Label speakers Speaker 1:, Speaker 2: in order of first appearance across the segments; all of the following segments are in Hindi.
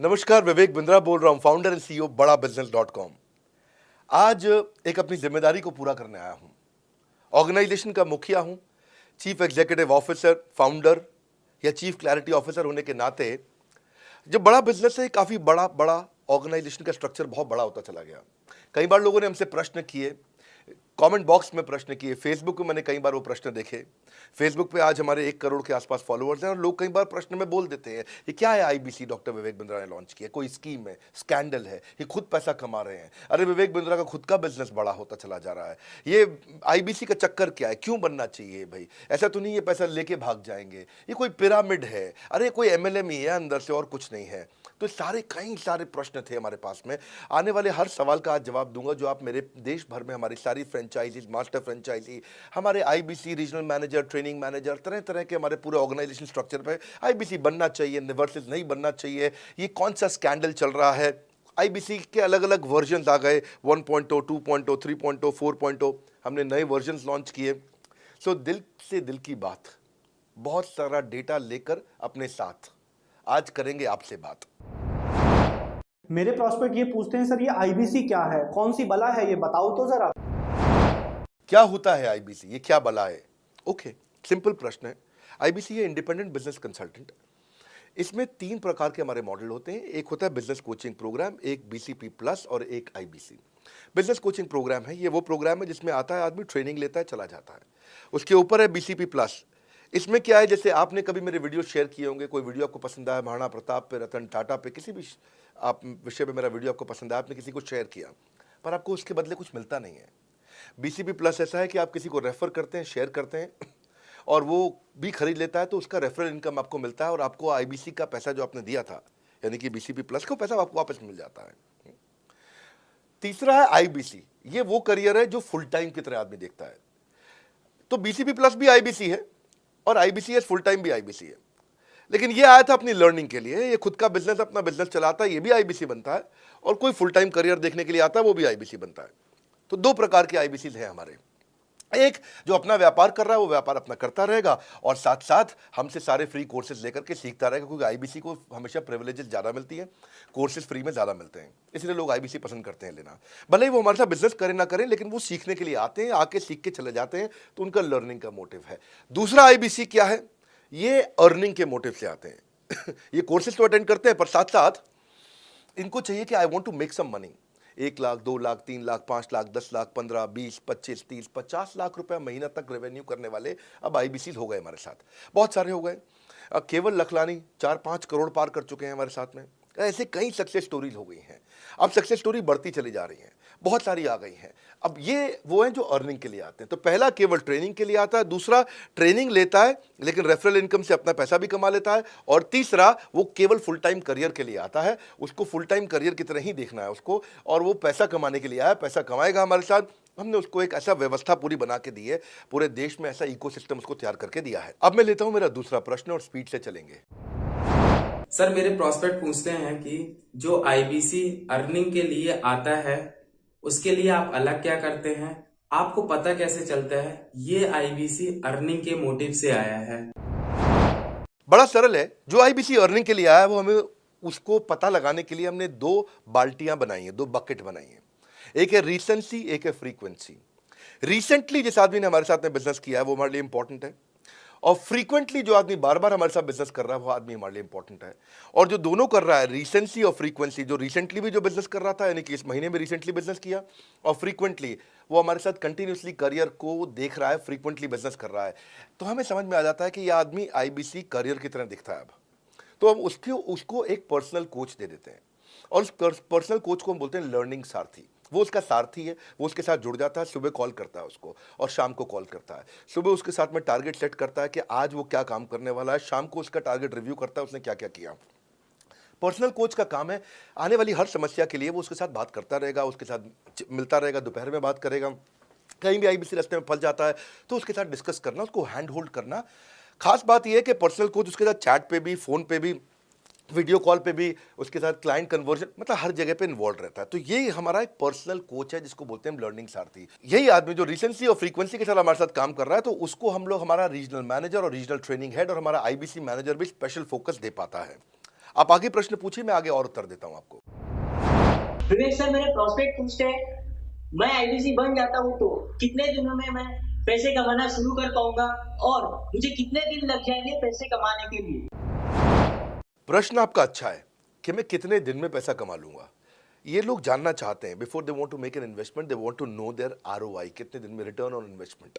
Speaker 1: नमस्कार, विवेक बिंद्रा बोल रहा हूं, फाउंडर एंड सीईओ बड़ा बिजनेस .com। आज एक अपनी जिम्मेदारी को पूरा करने आया हूं। ऑर्गेनाइजेशन का मुखिया हूं, चीफ एग्जीक्यूटिव ऑफिसर, फाउंडर या चीफ क्लैरिटी ऑफिसर होने के नाते जब बड़ा बिजनेस है, काफी बड़ा बड़ा ऑर्गेनाइजेशन का स्ट्रक्चर बहुत बड़ा होता चला गया। कई बार लोगों ने हमसे प्रश्न किए, कमेंट बॉक्स में प्रश्न किए, फेसबुक पे मैंने कई बार वो प्रश्न देखे। फेसबुक पे आज हमारे 1 करोड़ के आसपास फॉलोअर्स हैं और लोग कई बार प्रश्न में बोल देते हैं, ये क्या है आईबीसी डॉक्टर विवेक बिंद्रा ने लॉन्च किया, कोई स्कीम है, स्कैंडल है, ये खुद पैसा कमा रहे हैं। अरे विवेक बिंद्रा का खुद का बिजनेस बड़ा होता चला जा रहा है, ये आईबीसी का चक्कर क्या है, क्यों बनना चाहिए भाई, ऐसा तो नहीं ये पैसा लेके भाग जाएंगे, ये कोई पिरामिड है, अरे कोई एमएलएम ही है अंदर से और कुछ नहीं है। तो सारे कई सारे प्रश्न थे हमारे पास में। आने वाले हर सवाल का आज जवाब दूंगा जो आप मेरे देश भर में हमारी सारी फ्रेंचाइजीज, मास्टर फ्रेंचाइजी, हमारे IBC regional manager, training manager, तरह तरह के हमारे पूरे ऑर्गेनाइजेशन स्ट्रक्चर पे आईबीसी बनना चाहिए वर्सेस नहीं बनना चाहिए, ये कौन सा स्कैंडल चल रहा है। आईबीसी के अलग अलग वर्जन आ गए, 1.0, 2.0, 3.0, 4.0, हमने नए वर्जन लॉन्च किए। सो दिल से दिल की बात, बहुत सारा डेटा लेकर अपने साथ आज करेंगे आपसे बात।
Speaker 2: मेरे प्रॉस्पेक्ट ये पूछते हैं, सर ये आईबीसी क्या है, कौन सी बला है, ये बताओ तो जरा।
Speaker 1: क्या होता है आईबीसी, ये क्या बला है? ओके, सिंपल प्रश्न है। आईबीसी है इंडिपेंडेंट बिजनेस कंसल्टेंट। इसमें 3 प्रकार के हमारे मॉडल होते हैं। एक होता है बिजनेस कोचिंग प्रोग्राम, एक बीसीपी प्लस और एक आईबीसी। बिजनेस कोचिंग प्रोग्राम है, ये वो प्रोग्राम है जिसमें आता है आदमी, ट्रेनिंग लेता है, चला जाता है। उसके ऊपर है बीसीपी प्लस। इसमें क्या है, जैसे आपने कभी मेरे वीडियो शेयर किए होंगे, कोई वीडियो आपको पसंद आया, महाराणा प्रताप पे, रतन टाटा पे, किसी भी आप विषय पे मेरा वीडियो आपको पसंद आया, आपने किसी को शेयर किया, पर आपको उसके बदले कुछ मिलता नहीं है। बीसीपी प्लस ऐसा है कि आप किसी को रेफर करते हैं, शेयर करते हैं और वो भी खरीद लेता है, तो उसका रेफरल इनकम आपको मिलता है और आपको आईबीसी का पैसा जो आपने दिया था, यानी कि बीसीपी प्लस का पैसा आपको वापस मिल जाता है। तीसरा है आईबीसी, ये वो करियर है जो फुल टाइम की तरह आदमी देखता है। तो बीसीपी प्लस भी आईबीसी है और आईबीसीएस फुल टाइम भी आईबीसी है। लेकिन ये आया था अपनी लर्निंग के लिए, ये खुद का बिजनेस, अपना बिजनेस चलाता है, ये भी आईबीसी बनता है, और कोई फुल टाइम करियर देखने के लिए आता है, वो भी आईबीसी बनता है। तो 2 प्रकार के आईबीसी हैं हमारे। एक जो अपना व्यापार कर रहा है वो व्यापार अपना करता रहेगा और साथ साथ हमसे सारे फ्री कोर्सेज लेकर के सीखता रहेगा, क्योंकि आईबीसी को हमेशा प्रिविलेजेस ज़्यादा मिलती हैं, कोर्सेज फ्री में ज़्यादा मिलते हैं, इसलिए लोग आईबीसी पसंद करते हैं लेना। भले ही वो हमारे साथ बिजनेस करें ना करें, लेकिन वो सीखने के लिए आते हैं, आके सीख के चले जाते हैं, तो उनका लर्निंग का मोटिव है। दूसरा आईबीसी क्या है, ये अर्निंग के मोटिव से आते हैं ये कोर्सेज तो अटेंड करते हैं, पर साथ साथ इनको चाहिए कि I want to make some money. 1 lakh, 2 lakh, 3 lakh, 5 lakh, 10 lakh, 15, 20, 25, 30, 50 lakh रुपए महीना तक रेवेन्यू करने वाले अब आईबीसी हो गए हमारे साथ, बहुत सारे हो गए। केवल लखलानी 4-5 करोड़ पार कर चुके हैं हमारे साथ में। ऐसे कई सक्सेस स्टोरीज हो गई हैं। अब सक्सेस स्टोरी बढ़ती चली जा रही हैं, बहुत सारी आ गई हैं। अब ये वो हैं जो अर्निंग के लिए आते हैं। तो पहला केवल ट्रेनिंग के लिए आता है, दूसरा ट्रेनिंग लेता है लेकिन रेफरल इनकम से अपना पैसा भी कमा लेता है, और तीसरा वो केवल फुल टाइम करियर के लिए आता है। उसको फुल टाइम करियर की तरह ही देखना है उसको, और वो पैसा कमाने के लिए आया, पैसा कमाएगा हमारे साथ। हमने उसको एक ऐसा व्यवस्था पूरी बना के दी है, पूरे देश में ऐसा इकोसिस्टम उसको तैयार करके दिया है। अब मैं लेता हूं मेरा दूसरा प्रश्न और स्पीड से चलेंगे।
Speaker 3: सर मेरे प्रोस्पेक्ट पूछते हैं कि जो आईबीसी अर्निंग के लिए आता है उसके लिए आप अलग क्या करते हैं, आपको पता कैसे चलता है ये आईबीसी अर्निंग के मोटिव से आया है?
Speaker 1: बड़ा सरल है, जो आईबीसी अर्निंग के लिए आया है वो हमें उसको पता लगाने के लिए हमने 2 बाल्टियां बनाई हैं, 2 बकेट बनाई हैं। एक है रीसेंसी, एक है फ्रीक्वेंसी। रिसेंटली जिस आदमी ने हमारे साथ में बिजनेस किया है वो हमारे लिए इंपॉर्टेंट है, और फ्रीक्वेंटली जो आदमी बार बार हमारे साथ बिजनेस कर रहा है वो आदमी हमारे लिए इंपॉर्टेंट है। और जो दोनों कर रहा है, रीसेंसी और फ्रीक्वेंसी, जो रिसेंटली भी जो बिजनेस कर रहा था, यानी कि इस महीने में रिसेंटली बिजनेस किया, और फ्रीक्वेंटली वो हमारे साथ कंटिन्यूसली करियर को देख रहा है, फ्रीक्वेंटली बिजनेस कर रहा है, तो हमें समझ में आ जाता है कि यह आदमी आईबीसी करियर की तरह दिखता है। अब तो हम उसको एक पर्सनल कोच दे देते हैं, और उस पर्सनल कोच को हम बोलते हैं लर्निंग सारथी। वो उसका सारथी है, वो उसके साथ जुड़ जाता है, सुबह कॉल करता है उसको और शाम को कॉल करता है। सुबह उसके साथ में टारगेट सेट करता है कि आज वो क्या काम करने वाला है, शाम को उसका टारगेट रिव्यू करता है उसने क्या क्या किया। पर्सनल कोच का काम है आने वाली हर समस्या के लिए वो उसके साथ बात करता रहेगा, उसके साथ मिलता रहेगा, दोपहर में बात करेगा, कहीं भी आईबीसी रास्ते में फंस जाता है तो उसके साथ डिस्कस करना, उसको हैंड होल्ड करना। खास बात यह है कि पर्सनल कोच उसके साथ चैट पे भी, फोन पे भी, वीडियो कॉल पे भी, उसके साथ क्लाइंट कन्वर्जन, मतलब हर जगह पे इन्वॉल्व रहता है। तो ये हमारा एक पर्सनल कोच है जिसको बोलते हैं लर्निंग सारथी। यही आदमी जो रिसेंसी और फ्रीक्वेंसी के साथ हमारे साथ काम कर रहा है, तो उसको हम लोग हमारा रीजनल मैनेजर और रीजनल ट्रेनिंग हेड और हमारा आईबीसी मैनेजर भी स्पेशल फोकस दे पाता है। आप आगे प्रश्न पूछिए, मैं आगे और उत्तर देता हूं आपको।
Speaker 4: विवेक सर, मेरे प्रोस्पेक्ट पूछते हैं, मैं आईबीसी बन जाता हूँ तो कितने दिनों में मैं पैसे कमाना शुरू कर पाऊंगा और मुझे कितने दिन लग जाएंगे पैसे कमाने के लिए?
Speaker 1: प्रश्न आपका अच्छा है कि मैं कितने दिन में पैसा कमा लूंगा। ये लोग जानना चाहते हैं, before they want to make an investment they want to know their ROI, कितने दिन में रिटर्न ऑन इन्वेस्टमेंट।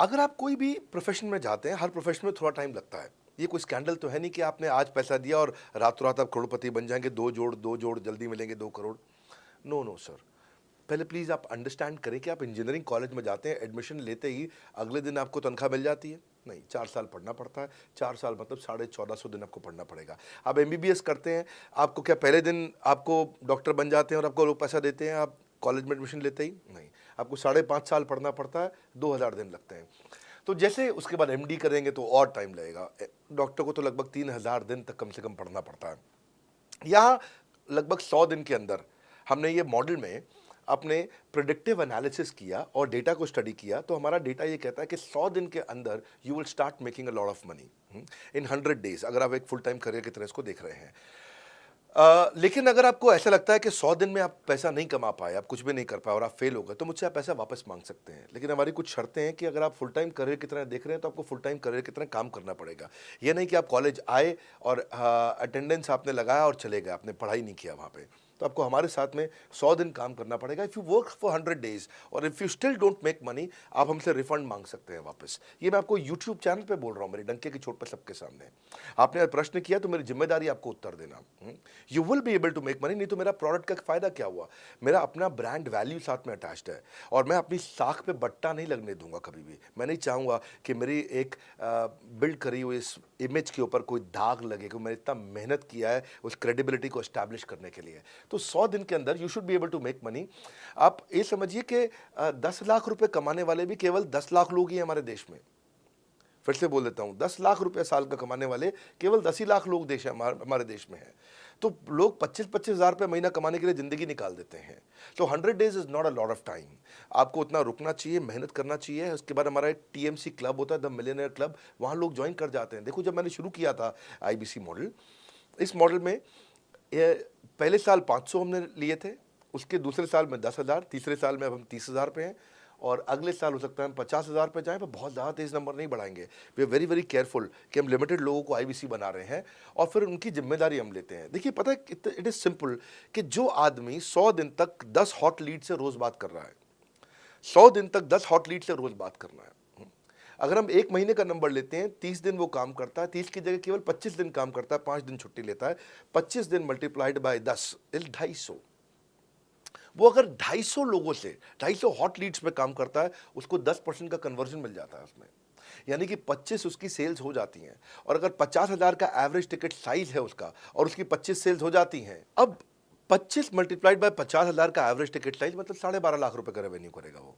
Speaker 1: अगर आप कोई भी प्रोफेशन में जाते हैं, हर प्रोफेशन में थोड़ा टाइम लगता है। ये कोई स्कैंडल तो है नहीं कि आपने आज पैसा दिया और रातों रात आप करोड़पति बन जाएंगे, दो जोड़ जल्दी मिलेंगे 2 करोड़। नो नो सर, पहले प्लीज़ आप अंडरस्टैंड करें कि आप इंजीनियरिंग कॉलेज में जाते हैं, एडमिशन लेते ही अगले दिन आपको तनख्वाह मिल जाती है? नहीं, 4 साल पढ़ना पड़ता है। 4 साल मतलब 1450 दिन आपको पढ़ना पड़ेगा। आप एमबीबीएस करते हैं, आपको क्या पहले दिन आपको डॉक्टर बन जाते हैं और आपको लोग पैसा देते हैं आप कॉलेज में एडमिशन लेते ही? नहीं, आपको 5.5 साल पढ़ना पड़ता है, 2000 दिन लगते हैं। तो जैसे उसके बाद एमडी करेंगे तो और टाइम लगेगा। डॉक्टर को तो लगभग 3000 दिन तक कम से कम पढ़ना पड़ता है। यहाँ लगभग 100 दिन के अंदर हमने ये मॉडल में अपने प्रिडिक्टिव एनालिसिस किया और डेटा को स्टडी किया, तो हमारा डेटा ये कहता है कि 100 दिन के अंदर you will start making a lot of money in 100 days, अगर आप एक फुल टाइम करियर की तरह इसको देख रहे हैं। लेकिन अगर आपको ऐसा लगता है कि 100 दिन में आप पैसा नहीं कमा पाए, आप कुछ भी नहीं कर पाए और आप फेल हो गए, तो मुझसे आप पैसा वापस मांग सकते हैं। लेकिन हमारी कुछ शर्तें हैं कि अगर आप फुल टाइम करियर की तरह देख रहे हैं तो आपको फुल टाइम करियर की तरह काम करना पड़ेगा। ये नहीं कि आप कॉलेज आए और अटेंडेंस आपने लगाया और चले गए, आपने पढ़ाई नहीं किया वहाँ पे। तो आपको हमारे साथ में 100 दिन काम करना पड़ेगा। If you work for 100 days और if you still don't make money, आप हमसे रिफंड मांग सकते हैं वापस। ये मैं आपको यूट्यूब चैनल पे बोल रहा हूँ, मेरे डंके की चोट पर सबके सामने। आपने प्रश्न किया तो मेरी जिम्मेदारी आपको उत्तर देना। You will be able to make money, नहीं तो मेरा प्रोडक्ट का फायदा क्या हुआ? मेरा अपना ब्रांड वैल्यू साथ में अटैच्ड है और मैं अपनी साख पे बट्टा नहीं लगने दूंगा कभी भी। मैं नहीं चाहूँगा कि मेरी एक बिल्ड करी हुई इस इमेज के ऊपर कोई दाग लगे कि मैंने इतना मेहनत किया है उस क्रेडिबिलिटी को एस्टैब्लिश करने के लिए। तो 100 दिन के अंदर you should be able to make money. आप ये समझिए कि 10 लाख रुपए कमाने वाले भी केवल 10 लाख लोग ही हैं हमारे देश में। फिर से बोल देता हूँ, 10 लाख रुपए साल का कमाने वाले केवल 10 ही लाख लोग देश हमारे देश में हैं। तो लोग 25-25 हज़ार रुपये महीना कमाने के लिए ज़िंदगी निकाल देते हैं। तो 100 days is not a lot of time. आपको उतना रुकना चाहिए, मेहनत करना चाहिए। उसके बाद हमारा एक टीएमसी क्लब होता है, द मिलियनेयर क्लब, वहाँ लोग ज्वाइन कर जाते हैं। देखो, जब मैंने शुरू किया था आईबीसी मॉडल, इस मॉडल में पहले साल 500 हमने लिए थे, उसके दूसरे साल में 10,000, तीसरे साल में अब हम 30,000 पे हैं और अगले साल हो सकता है हम 50,000 पे जाएं, पर बहुत ज़्यादा तेज़ नंबर नहीं बढ़ाएंगे। We are very very careful कि हम लिमिटेड लोगों को आईबीसी बना रहे हैं और फिर उनकी जिम्मेदारी हम लेते हैं। देखिए, पता है इट इज़ सिंपल कि जो आदमी 100 दिन तक 10 हॉट लीड से रोज़ बात कर रहा है, 100 दिन तक 10 हॉट लीड से रोज़ बात करना है। अगर हम 1 महीने का नंबर लेते हैं, 30 दिन वो काम करता है, 30 की जगह केवल 25 दिन काम करता है, 5 दिन छुट्टी लेता है, 25 दिन मल्टीप्लाइड बाय 10 इज 250। वो अगर 250 लोगों से 250 हॉट लीड्स पे काम करता है, उसको 10% का कन्वर्जन मिल जाता है उसमें, यानी कि 25 उसकी सेल्स हो जाती हैं। और अगर 50,000 का एवरेज टिकट साइज है उसका और उसकी 25 सेल्स हो जाती हैं, अब 25 मल्टीप्लाइड बाय 50,000 का एवरेज टिकट साइज मतलब 12.5 लाख रुपए का रेवेन्यू करेगा वो।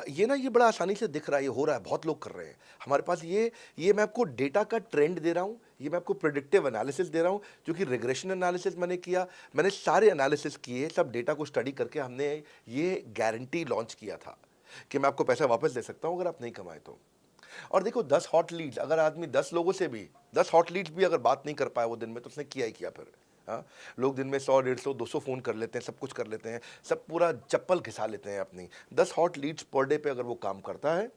Speaker 1: ये ना, ये बड़ा आसानी से दिख रहा है, ये हो रहा है, बहुत लोग कर रहे हैं हमारे पास। ये मैं आपको डेटा का ट्रेंड दे रहा हूँ, ये मैं आपको प्रेडिक्टिव एनालिसिस दे रहा हूँ, जो कि रिग्रेशन एनालिसिस मैंने किया, मैंने सारे एनालिसिस किए, सब डेटा को स्टडी करके हमने ये गारंटी लॉन्च किया था कि मैं आपको पैसा वापस दे सकता हूँ अगर आप नहीं कमाए तो। और देखो, 10 हॉट लीड्स, अगर आदमी 10 लोगों से भी 10 हॉट लीड्स भी अगर बात नहीं कर पाया वो दिन में, तो उसने किया ही किया फिर। हाँ, लोग दिन में 100, 150, 200 फ़ोन कर लेते हैं, सब कुछ कर लेते हैं, सब पूरा चप्पल घिसा लेते हैं अपनी। 10 हॉट लीड्स पर डे पे अगर वो काम करता है,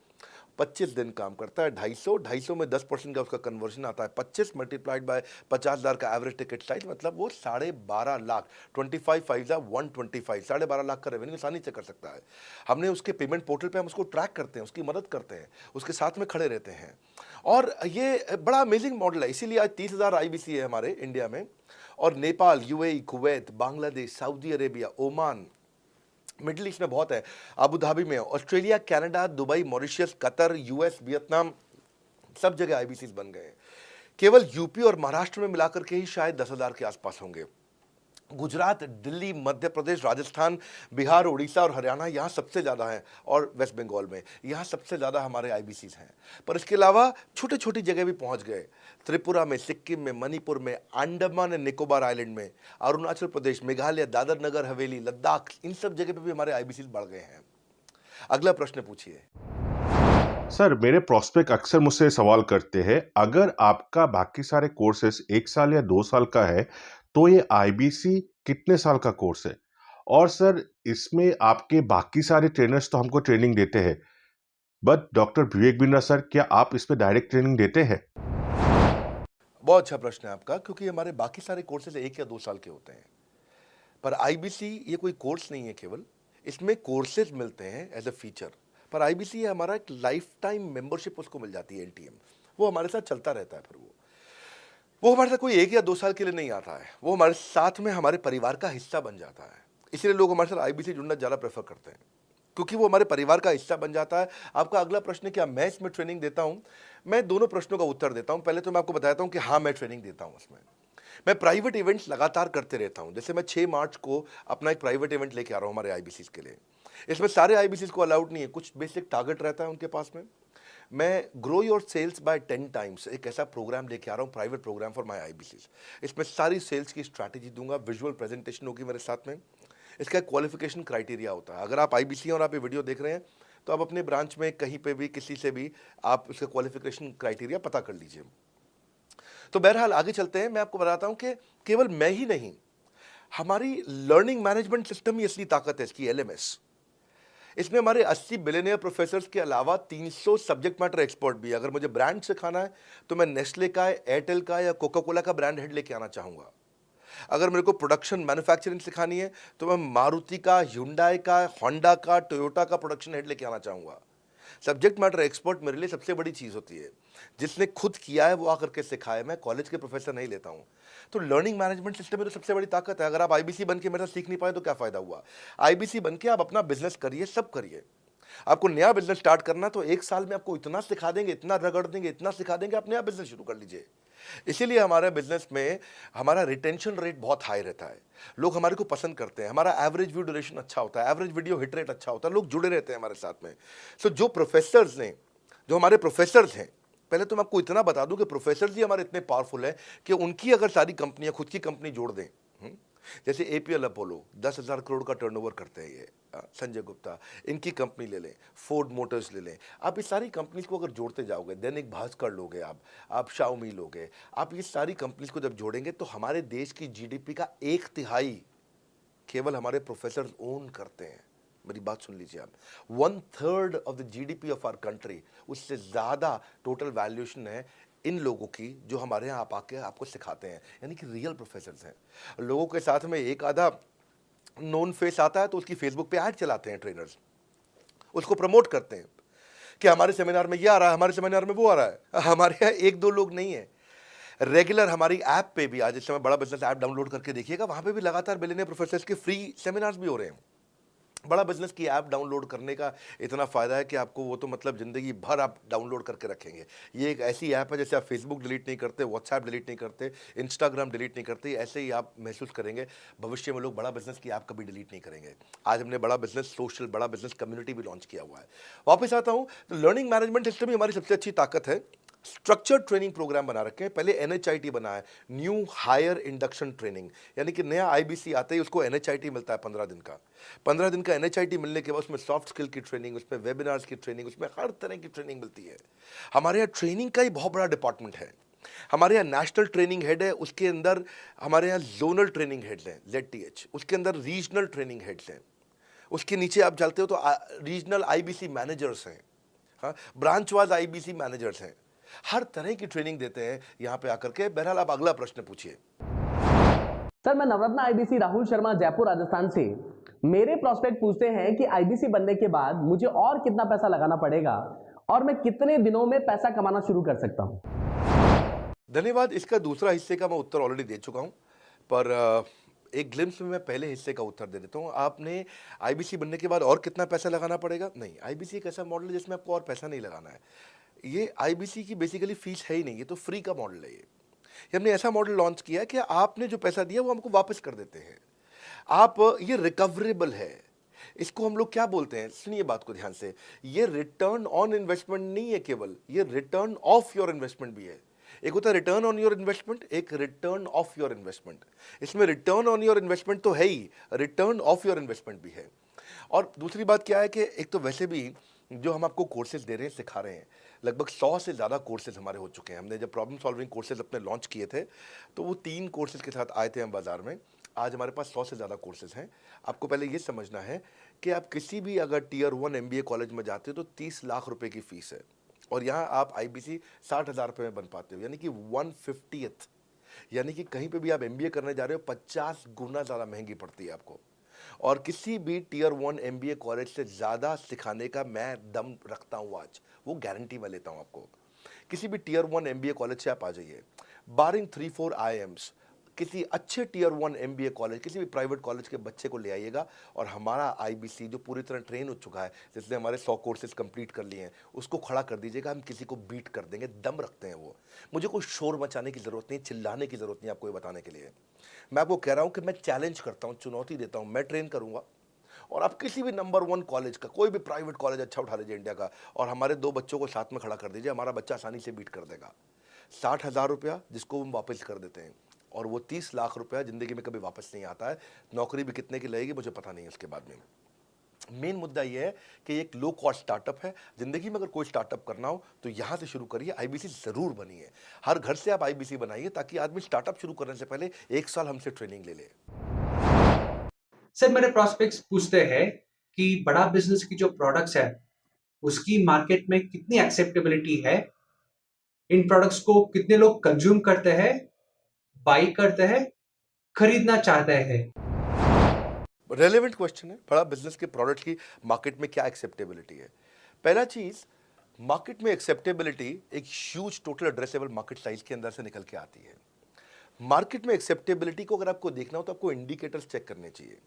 Speaker 1: 25 दिन काम करता है, 250 में 10% का उसका कन्वर्जन आता है, 25 मल्टीप्लाइड बाय 50,000 का एवरेज टिकट साइज मतलब वो 12.5 लाख, 25 5 125, 12.5 लाख का रेवेन्यू आसानी से कर सकता है। हमने उसके पेमेंट पोर्टल पे हम उसको ट्रैक करते हैं, उसकी मदद करते हैं, उसके साथ में खड़े रहते हैं। और ये बड़ा अमेजिंग मॉडल है, इसीलिए आज 30,000 आईबीसी है हमारे इंडिया में। और Nepal, UAE, Kuwait, Bangladesh, Saudi Arabia, Oman, middle east में बहुत है, अबू धाबी में, Australia, Canada, Dubai, Mauritius, Qatar, US, Vietnam, सब जगह आईबीसी बन गए हैं। केवल यूपी और महाराष्ट्र में मिलाकर के ही शायद 10,000 के आसपास होंगे। गुजरात, दिल्ली, मध्य प्रदेश, राजस्थान, बिहार, उड़ीसा और हरियाणा यहाँ सबसे ज़्यादा हैं, और वेस्ट बंगाल में यहाँ सबसे ज़्यादा हमारे आईबीसीज हैं। पर इसके अलावा छोटी छोटी जगह भी पहुँच गए, त्रिपुरा में, सिक्किम में, मणिपुर में, अंडमान एंड निकोबार आइलैंड में, अरुणाचल प्रदेश, मेघालय, दादर नगर हवेली, लद्दाख, इन सब जगह पे भी हमारे आईबीसीज बढ़ गए हैं। अगला प्रश्न पूछिए।
Speaker 5: सर, मेरे प्रोस्पेक्ट अक्सर मुझसे सवाल करते हैं, अगर आपका बाकी सारे कोर्सेस 1 साल या 2 साल का है, तो ये आईबीसी कितने साल का कोर्स है? और सर, इसमें आपके बाकी सारे ट्रेनर्स तो हमको ट्रेनिंग देते हैं, but doctor Vivek Bindra sir, क्या आप इसमें डायरेक्ट ट्रेनिंग देते हैं?
Speaker 1: बहुत अच्छा प्रश्न है आपका, क्योंकि हमारे बाकी सारे कोर्सेज 1 या 2 साल के होते हैं। पर आईबीसी ये कोई कोर्स नहीं है केवल, इसमें कोर्सेज मिलते हैं एज अ फीचर। पर आईबीसी ये हमारा एक लाइफ टाइम मेंबरशिप उसको मिल जाती है, एलटीएम। वो हमारे साथ चलता रहता है। फिर वो हमारे साथ कोई 1 या 2 साल के लिए नहीं आता है, वो हमारे साथ में हमारे परिवार का हिस्सा बन जाता है। इसलिए लोग हमारे साथ आईबीसी जुड़ना ज़्यादा प्रेफर करते हैं, क्योंकि वो हमारे परिवार का हिस्सा बन जाता है। आपका अगला प्रश्न है, क्या मैं इसमें ट्रेनिंग देता हूँ? मैं दोनों प्रश्नों का उत्तर देता हूँ। पहले तो मैं आपको बताता हूँ कि हाँ, मैं ट्रेनिंग देता हूँ उसमें। मैं प्राइवेट इवेंट्स लगातार करते रहता हूँ। जैसे मैं 6 मार्च को अपना एक प्राइवेट इवेंट लेके आ रहा हूँ हमारे आईबीसीज के लिए। इसमें सारे आईबीसीज को अलाउड नहीं है, कुछ बेसिक टारगेट रहता है उनके पास में। मैं grow your sales by 10 times एक ऐसा प्रोग्राम लेके आ रहा हूँ, private program for my IBCs. इसमें सारी सेल्स की स्ट्रैटेजी दूंगा, विजुअल प्रेजेंटेशन होगी मेरे साथ में। इसका क्वालिफिकेशन क्राइटेरिया होता है। अगर आप आईबीसी और आप ये वीडियो देख रहे हैं, तो आप अपने ब्रांच में कहीं पे भी किसी से भी आप उसका क्वालिफिकेशन क्राइटेरिया पता कर लीजिए। तो बहरहाल आगे चलते हैं। मैं आपको बताता हूं कि केवल मैं ही नहीं, हमारी लर्निंग मैनेजमेंट सिस्टम ही असली ताकत है इसकी, एलएमएस। इसमें हमारे 80 बिलियनियर प्रोफेसर्स के अलावा 300 सब्जेक्ट मैटर एक्सपर्ट भी है। अगर मुझे ब्रांड सिखाना है, तो मैं नेस्ले का, एयरटेल का या कोका कोला का ब्रांड हेड लेके आना चाहूँगा। अगर मेरे को प्रोडक्शन मैन्युफैक्चरिंग सिखानी है, तो मैं मारुति का, ह्युंडई का, होंडा का, टोयोटा का प्रोडक्शन हेड लेके आना चाहूँगा। सब्जेक्ट मैटर एक्सपर्ट मेरे लिए सबसे बड़ी चीज़ होती है। जिसने खुद किया है वो आकर के सिखाए। मैं कॉलेज के प्रोफेसर नहीं लेता हूँ। तो लर्निंग मैनेजमेंट सिस्टम में तो सबसे बड़ी ताकत है। अगर आप आईबीसी बन के मेरे साथ सीख नहीं पाए तो क्या फ़ायदा हुआ? आईबीसी बन के आप अपना बिजनेस करिए, सब करिए। आपको नया बिजनेस स्टार्ट करना, तो 1 साल में आपको इतना सिखा देंगे, इतना रगड़ देंगे, इतना सिखा देंगे, आप नया बिजनेस शुरू कर लीजिए। इसीलिए हमारे बिजनेस में हमारा रिटेंशन रेट बहुत हाई रहता है। लोग हमारे को पसंद करते हैं। हमारा एवरेज व्यू ड्यूरेशन अच्छा होता है, एवरेज वीडियो हिट रेट अच्छा होता है, लोग जुड़े रहते हैं हमारे साथ में। सो जो प्रोफेसर्स ने, जो हमारे प्रोफेसर्स हैं, पहले तो मैं आपको इतना बता दूं कि प्रोफेसर्स ही हमारे इतने पावरफुल हैं कि उनकी अगर सारी कंपनियां खुद की कंपनी जोड़ दें, जैसे एपीएल अपोलो 10,000 करोड़ का टर्नओवर करते हैं ये, संजय गुप्ता, इनकी कंपनी ले लें, फोर्ड मोटर्स ले लें। आप इस सारी कंपनीज को अगर जोड़ते जाओगे, दैनिक भास्कर लोगे, आप शाओमी लोगे, आप ये सारी कंपनीज को जब जोड़ेंगे, तो हमारे देश की जीडीपी का 1/3 केवल हमारे प्रोफेसर ओन करते हैं। मेरी बात सुन लीजिए आप, 1/3 of the GDP of our country, उससे ज़्यादा टोटल वैल्यूएशन है इन लोगों की, जो हमारे यहाँ आप आके आपको सिखाते हैं, यानी कि रियल प्रोफेसर्स हैं। लोगों के साथ में एक आधा नोन फेस आता है, तो उसकी फेसबुक पे ऐड चलाते हैं ट्रेनर्स, उसको प्रमोट करते हैं कि हमारे सेमिनार में ये आ रहा है, हमारे सेमिनार में वो आ रहा है। हमारे यहाँ 1-2 लोग नहीं है, रेगुलर हमारी ऐप पे भी, आज इस समय बड़ा बिजनेस ऐप डाउनलोड करके देखिएगा, वहाँ पे भी लगातार बिलियनियर प्रोफेसर्स के फ्री सेमिनार्स भी हो रहे हैं। बड़ा बिजनेस की ऐप डाउनलोड करने का इतना फ़ायदा है कि आपको वो तो मतलब ज़िंदगी भर आप डाउनलोड करके रखेंगे। ये एक ऐसी ऐप है, जैसे आप फेसबुक डिलीट नहीं करते, व्हाट्सएप डिलीट नहीं करते, इंस्टाग्राम डिलीट नहीं करते, ऐसे ही आप महसूस करेंगे। भविष्य में लोग बड़ा बिजनेस की ऐप कभी डिलीट नहीं करेंगे। आज हमने बड़ा बिजनेस सोशल, बड़ा बिजनेस कम्युनिटी भी लॉन्च किया हुआ है। वापस आता हूँ, तो लर्निंग मैनेजमेंट सिस्टम ही हमारी सबसे अच्छी ताकत है। स्ट्रक्चर्ड ट्रेनिंग प्रोग्राम बना रखे हैं। पहले एनएचआईटी बना है, न्यू हायर इंडक्शन ट्रेनिंग, यानी कि नया आईबीसी आता है, उसको एनएचआईटी मिलता है 15 दिन का। 15 दिन का एनएचआईटी मिलने के बाद उसमें सॉफ्ट स्किल की ट्रेनिंग, उसमें वेबिनार्स की ट्रेनिंग, उसमें हर तरह की ट्रेनिंग मिलती है। हमारे यहाँ ट्रेनिंग का ही बहुत बड़ा डिपार्टमेंट है। हमारे यहाँ नेशनल ट्रेनिंग हेड है, उसके अंदर हमारे यहाँ जोनल ट्रेनिंग हेड्स हैं, ZTH, उसके अंदर रीजनल ट्रेनिंग हेड्स हैं, उसके नीचे आप चलते हो तो रीजनल आईबीसी मैनेजर्स हैं, हाँ, ब्रांच वाइज आईबीसी मैनेजर्स हैं। हर तरह की ट्रेनिंग देते हैं यहाँ पे आकर के। बहरहाल आप अगला प्रश्न पूछिए।
Speaker 6: सर, मैं नवरत्न आईबीसी राहुल शर्मा, जयपुर राजस्थान से। मेरे प्रोस्पेक्ट पूछते हैं कि आईबीसी बनने के बाद मुझे और कितना पैसा लगाना पड़ेगा और मैं कितने दिनों में पैसा कमाना शुरू कर सकता हूं?
Speaker 1: धन्यवाद। इसका दूसरा हिस्से का मैं उत्तर ऑलरेडी दे चुका हूं, पर एक ग्लिम्स में मैं पहले हिस्से का उत्तर दे देता हूं। आपने आईबीसी बनने के बाद और कितना पैसा लगाना पड़ेगा? नहीं, आईबीसी एक ऐसा मॉडल है जिसमें आपको और पैसा नहीं लगाना है। ये आईबीसी की बेसिकली फीस है ही नहीं, ये तो फ्री का मॉडल है। ये हमने ऐसा मॉडल लॉन्च किया कि आपने जो पैसा दिया वो हमको वापस कर देते हैं। आप, ये रिकवरेबल है। इसको हम लोग क्या बोलते हैं, सुनिए बात को ध्यान से, ये रिटर्न ऑन इन्वेस्टमेंट नहीं है केवल, ये रिटर्न ऑफ योर इन्वेस्टमेंट भी है। एक होता है रिटर्न ऑन योर इन्वेस्टमेंट, एक रिटर्न ऑफ योर इन्वेस्टमेंट। इसमें रिटर्न ऑन योर इन्वेस्टमेंट तो है ही, रिटर्न ऑफ योर इन्वेस्टमेंट भी है। और दूसरी बात क्या है कि एक तो वैसे भी जो हम आपको कोर्सेज दे रहे हैं, सिखा रहे हैं, लगभग 100 से ज़्यादा कोर्सेज हमारे हो चुके हैं। हमने जब प्रॉब्लम सॉल्विंग कोर्सेज अपने लॉन्च किए थे तो वो 3 कोर्सेज के साथ आए थे हम बाज़ार में। आज हमारे पास 100 से ज़्यादा कोर्सेज हैं। आपको पहले ये समझना है कि आप किसी भी अगर टियर 1 MBA कॉलेज में जाते हो तो 30 लाख रुपए की फ़ीस है, और यहाँ आप IBC 60,000 रुपये में बन पाते हो, यानी कि 1/50th। यानी कि कहीं पे भी आप MBA करने जा रहे हो 50 गुना ज़्यादा महंगी पड़ती है आपको। और किसी भी टियर 1 MBA कॉलेज से ज़्यादा सिखाने का मैं दम रखता हूँ आज, वो गारंटी मैं लेता हूँ आपको। किसी भी टियर 1 MBA कॉलेज से आप आ जाइए, बारिंग 3-4 IIMs, किसी अच्छे टियर 1 MBA कॉलेज, किसी भी प्राइवेट कॉलेज के बच्चे को ले आइएगा, और हमारा IBC जो पूरी तरह ट्रेन हो चुका है, जिसने हमारे 100 कोर्सेज कंप्लीट कर लिए हैं, उसको खड़ा कर दीजिएगा, हम किसी को बीट कर देंगे। दम रखते हैं वो। मुझे कोई शोर मचाने की ज़रूरत नहीं, चिल्लाने की ज़रूरत नहीं आपको ये बताने के लिए। मैं आपको कह रहा हूँ कि मैं चैलेंज करता हूँ, चुनौती देता हूँ, मैं ट्रेन करूँगा, और आप किसी भी नंबर 1 कॉलेज का, कोई भी प्राइवेट कॉलेज अच्छा उठा लीजिए इंडिया का, और हमारे 2 बच्चों को साथ में खड़ा कर दीजिए, हमारा बच्चा आसानी से बीट कर देगा। 60,000 रुपया जिसको हम वापस कर देते हैं, और वो 30 लाख रुपया ज़िंदगी में कभी वापस नहीं आता है। नौकरी भी कितने की लगेगी मुझे पता नहीं है उसके बाद में। मेन मुद्दा ये है कि एक लो कॉस्ट स्टार्टअप है। ज़िंदगी में अगर कोई स्टार्टअप करना हो तो यहाँ से शुरू करिए, IBC ज़रूर बनिए। हर घर से आप IBC बनाइए, ताकि आदमी स्टार्टअप शुरू करने से पहले 1 साल हमसे ट्रेनिंग ले ले।
Speaker 7: सर मेरे प्रोस्पेक्ट्स पूछते हैं कि बड़ा बिजनेस की जो प्रोडक्ट्स है उसकी मार्केट में कितनी एक्सेप्टेबिलिटी है, इन प्रोडक्ट्स को कितने लोग कंज्यूम करते हैं, बाई करते हैं, खरीदना चाहते हैं।
Speaker 1: रेलेवेंट क्वेश्चन है। बड़ा बिजनेस के प्रोडक्ट की मार्केट में क्या एक्सेप्टेबिलिटी है? पहला चीज, मार्केट में एक्सेप्टेबिलिटी एक huge total addressable market size के अंदर से निकल के आती है। मार्केट में एक्सेप्टेबिलिटी को अगर आपको देखना हो तो आपको इंडिकेटर्स चेक करने चाहिए।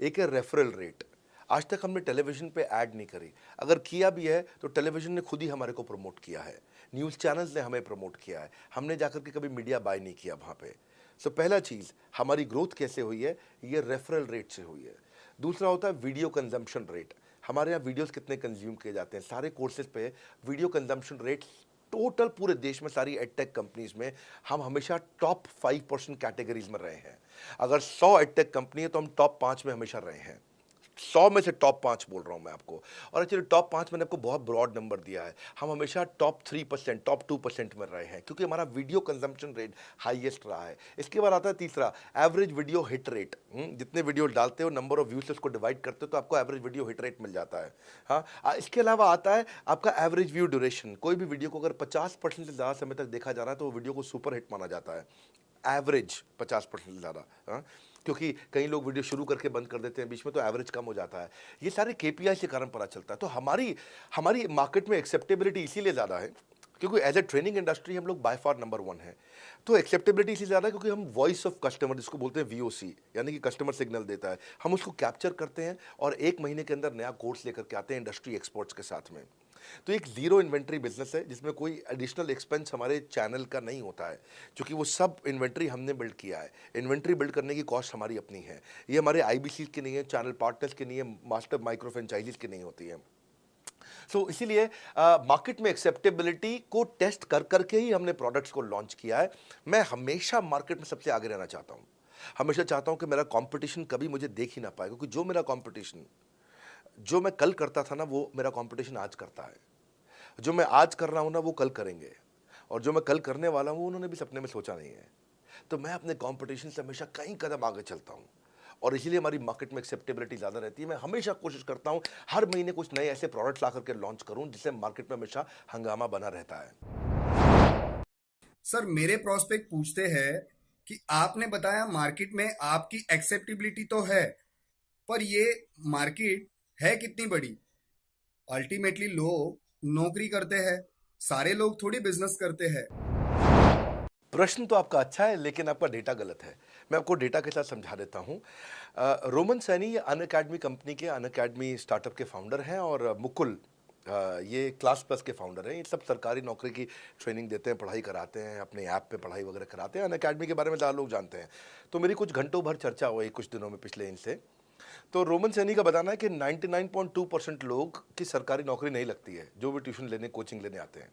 Speaker 1: एक है रेफरल रेट। आज तक हमने टेलीविजन पे ऐड नहीं करी, अगर किया भी है तो टेलीविजन ने खुद ही हमारे को प्रमोट किया है, न्यूज़ चैनल्स ने हमें प्रमोट किया है, हमने जाकर के कभी मीडिया बाय नहीं किया वहाँ पे। सो पहला चीज़, हमारी ग्रोथ कैसे हुई है, ये रेफरल रेट से हुई है। दूसरा होता है वीडियो कंजम्पशन रेट। हमारे यहाँ वीडियोस कितने कंज्यूम किए जाते हैं, सारे कोर्सेज पे वीडियो कंजम्पशन रेट टोटल पूरे देश में सारी एडटेक कंपनीज में हम हमेशा टॉप 5% कैटेगरीज में रहे हैं। अगर 100 एडटेक कंपनी है तो हम टॉप 5 में हमेशा रहे हैं। 100 में से टॉप 5 बोल रहा हूं मैं आपको, और एक्चुअली टॉप 5 मैंने आपको बहुत ब्रॉड नंबर दिया है। हम हमेशा टॉप 3%, टॉप 2% में रहे हैं, क्योंकि हमारा वीडियो कंजम्पशन रेट हाईएस्ट रहा है। इसके बाद आता है तीसरा, एवरेज वीडियो हिट रेट। जितने वीडियो डालते हो, नंबर ऑफ व्यूज से उसको डिवाइड करते हो तो आपको एवरेज वीडियो हिट रेट मिल जाता है। हाँ, इसके अलावा आता है आपका एवरेज व्यू ड्यूरेशन। कोई भी वीडियो को अगर 50% से ज़्यादा समय तक देखा जा रहा है तो वो वीडियो को सुपर हिट माना जाता है। एवरेज 50% से ज़्यादा, क्योंकि कई लोग वीडियो शुरू करके बंद कर देते हैं बीच में, तो एवरेज कम हो जाता है। ये सारे KPI के कारण पता चलता है। तो हमारी मार्केट में एक्सेप्टेबिलिटी इसीलिए ज़्यादा है क्योंकि एज ए ट्रेनिंग इंडस्ट्री हम लोग बाय फार नंबर 1 है। तो एक्सेप्टेबिलिटी इसलिए ज़्यादा है क्योंकि हम वॉइस ऑफ कस्टमर, जिसको बोलते हैं VOC, यानी कि कस्टमर सिग्नल देता है, हम उसको कैप्चर करते हैं और 1 महीने के अंदर नया कोर्स लेकर के आते हैं इंडस्ट्री एक्सपर्ट्स के साथ में। तो एक जीरो इन्वेंट्री बिजनेस है जिसमें कोई एडिशनल एक्सपेंस हमारे चैनल का नहीं होता है, क्योंकि वो सब इन्वेंट्री हमने बिल्ड किया है। इन्वेंट्री बिल्ड करने की कॉस्ट हमारी अपनी है, ये हमारे IBC की नहीं है, चैनल पार्टनर्स की नहीं है, मास्टर माइक्रो फ्रेंचाइजीज की नहीं होती है। सो इसीलिए मार्केट में एक्सेप्टेबिलिटी को टेस्ट कर करके ही हमने प्रोडक्ट्स को लॉन्च किया है। मैं हमेशा मार्केट में सबसे आगे रहना चाहता हूँ, हमेशा चाहता हूँ कि मेरा कंपटीशन कभी मुझे देख ही ना पाए, क्योंकि जो मेरा कंपटीशन, जो मैं कल करता था ना, वो मेरा कंपटीशन आज करता है। जो मैं आज कर रहा हूँ ना, वो कल करेंगे, और जो मैं कल करने वाला हूँ उन्होंने भी सपने में सोचा नहीं है। तो मैं अपने कंपटीशन से हमेशा कई कदम आगे चलता हूँ, और इसीलिए हमारी मार्केट में एक्सेप्टेबिलिटी ज़्यादा रहती है। मैं हमेशा कोशिश करता हूँ हर महीने कुछ नए ऐसे प्रोडक्ट्स ला करके लॉन्च करूँ जिससे मार्केट में हमेशा हंगामा बना रहता है।
Speaker 8: सर मेरे प्रोस्पेक्ट पूछते हैं कि आपने बताया मार्केट में आपकी एक्सेप्टेबिलिटी तो है, पर ये मार्केट है कितनी बड़ी? अल्टीमेटली लोग नौकरी करते हैं, सारे लोग थोड़ी बिजनेस करते हैं।
Speaker 1: प्रश्न तो आपका अच्छा है, लेकिन आपका डेटा गलत है। मैं आपको डेटा के साथ समझा देता हूँ। रोमन सैनी ये अनअकैडमी कंपनी के, अनअकैडमी स्टार्टअप के फाउंडर हैं, और मुकुल ये क्लास प्लस के फाउंडर हैं। ये सब सरकारी नौकरी की ट्रेनिंग देते हैं, पढ़ाई कराते हैं, अपने ऐप पे पढ़ाई वगैरह कराते हैं। अनअकैडमी के बारे में ज़्यादा लोग जानते हैं। तो मेरी कुछ घंटों भर चर्चा हुई कुछ दिनों में पिछले इनसे। तो रोमन सैनी का बताना है कि 99.2% लोग की सरकारी नौकरी नहीं लगती है, जो भी ट्यूशन लेने, कोचिंग लेने आते हैं।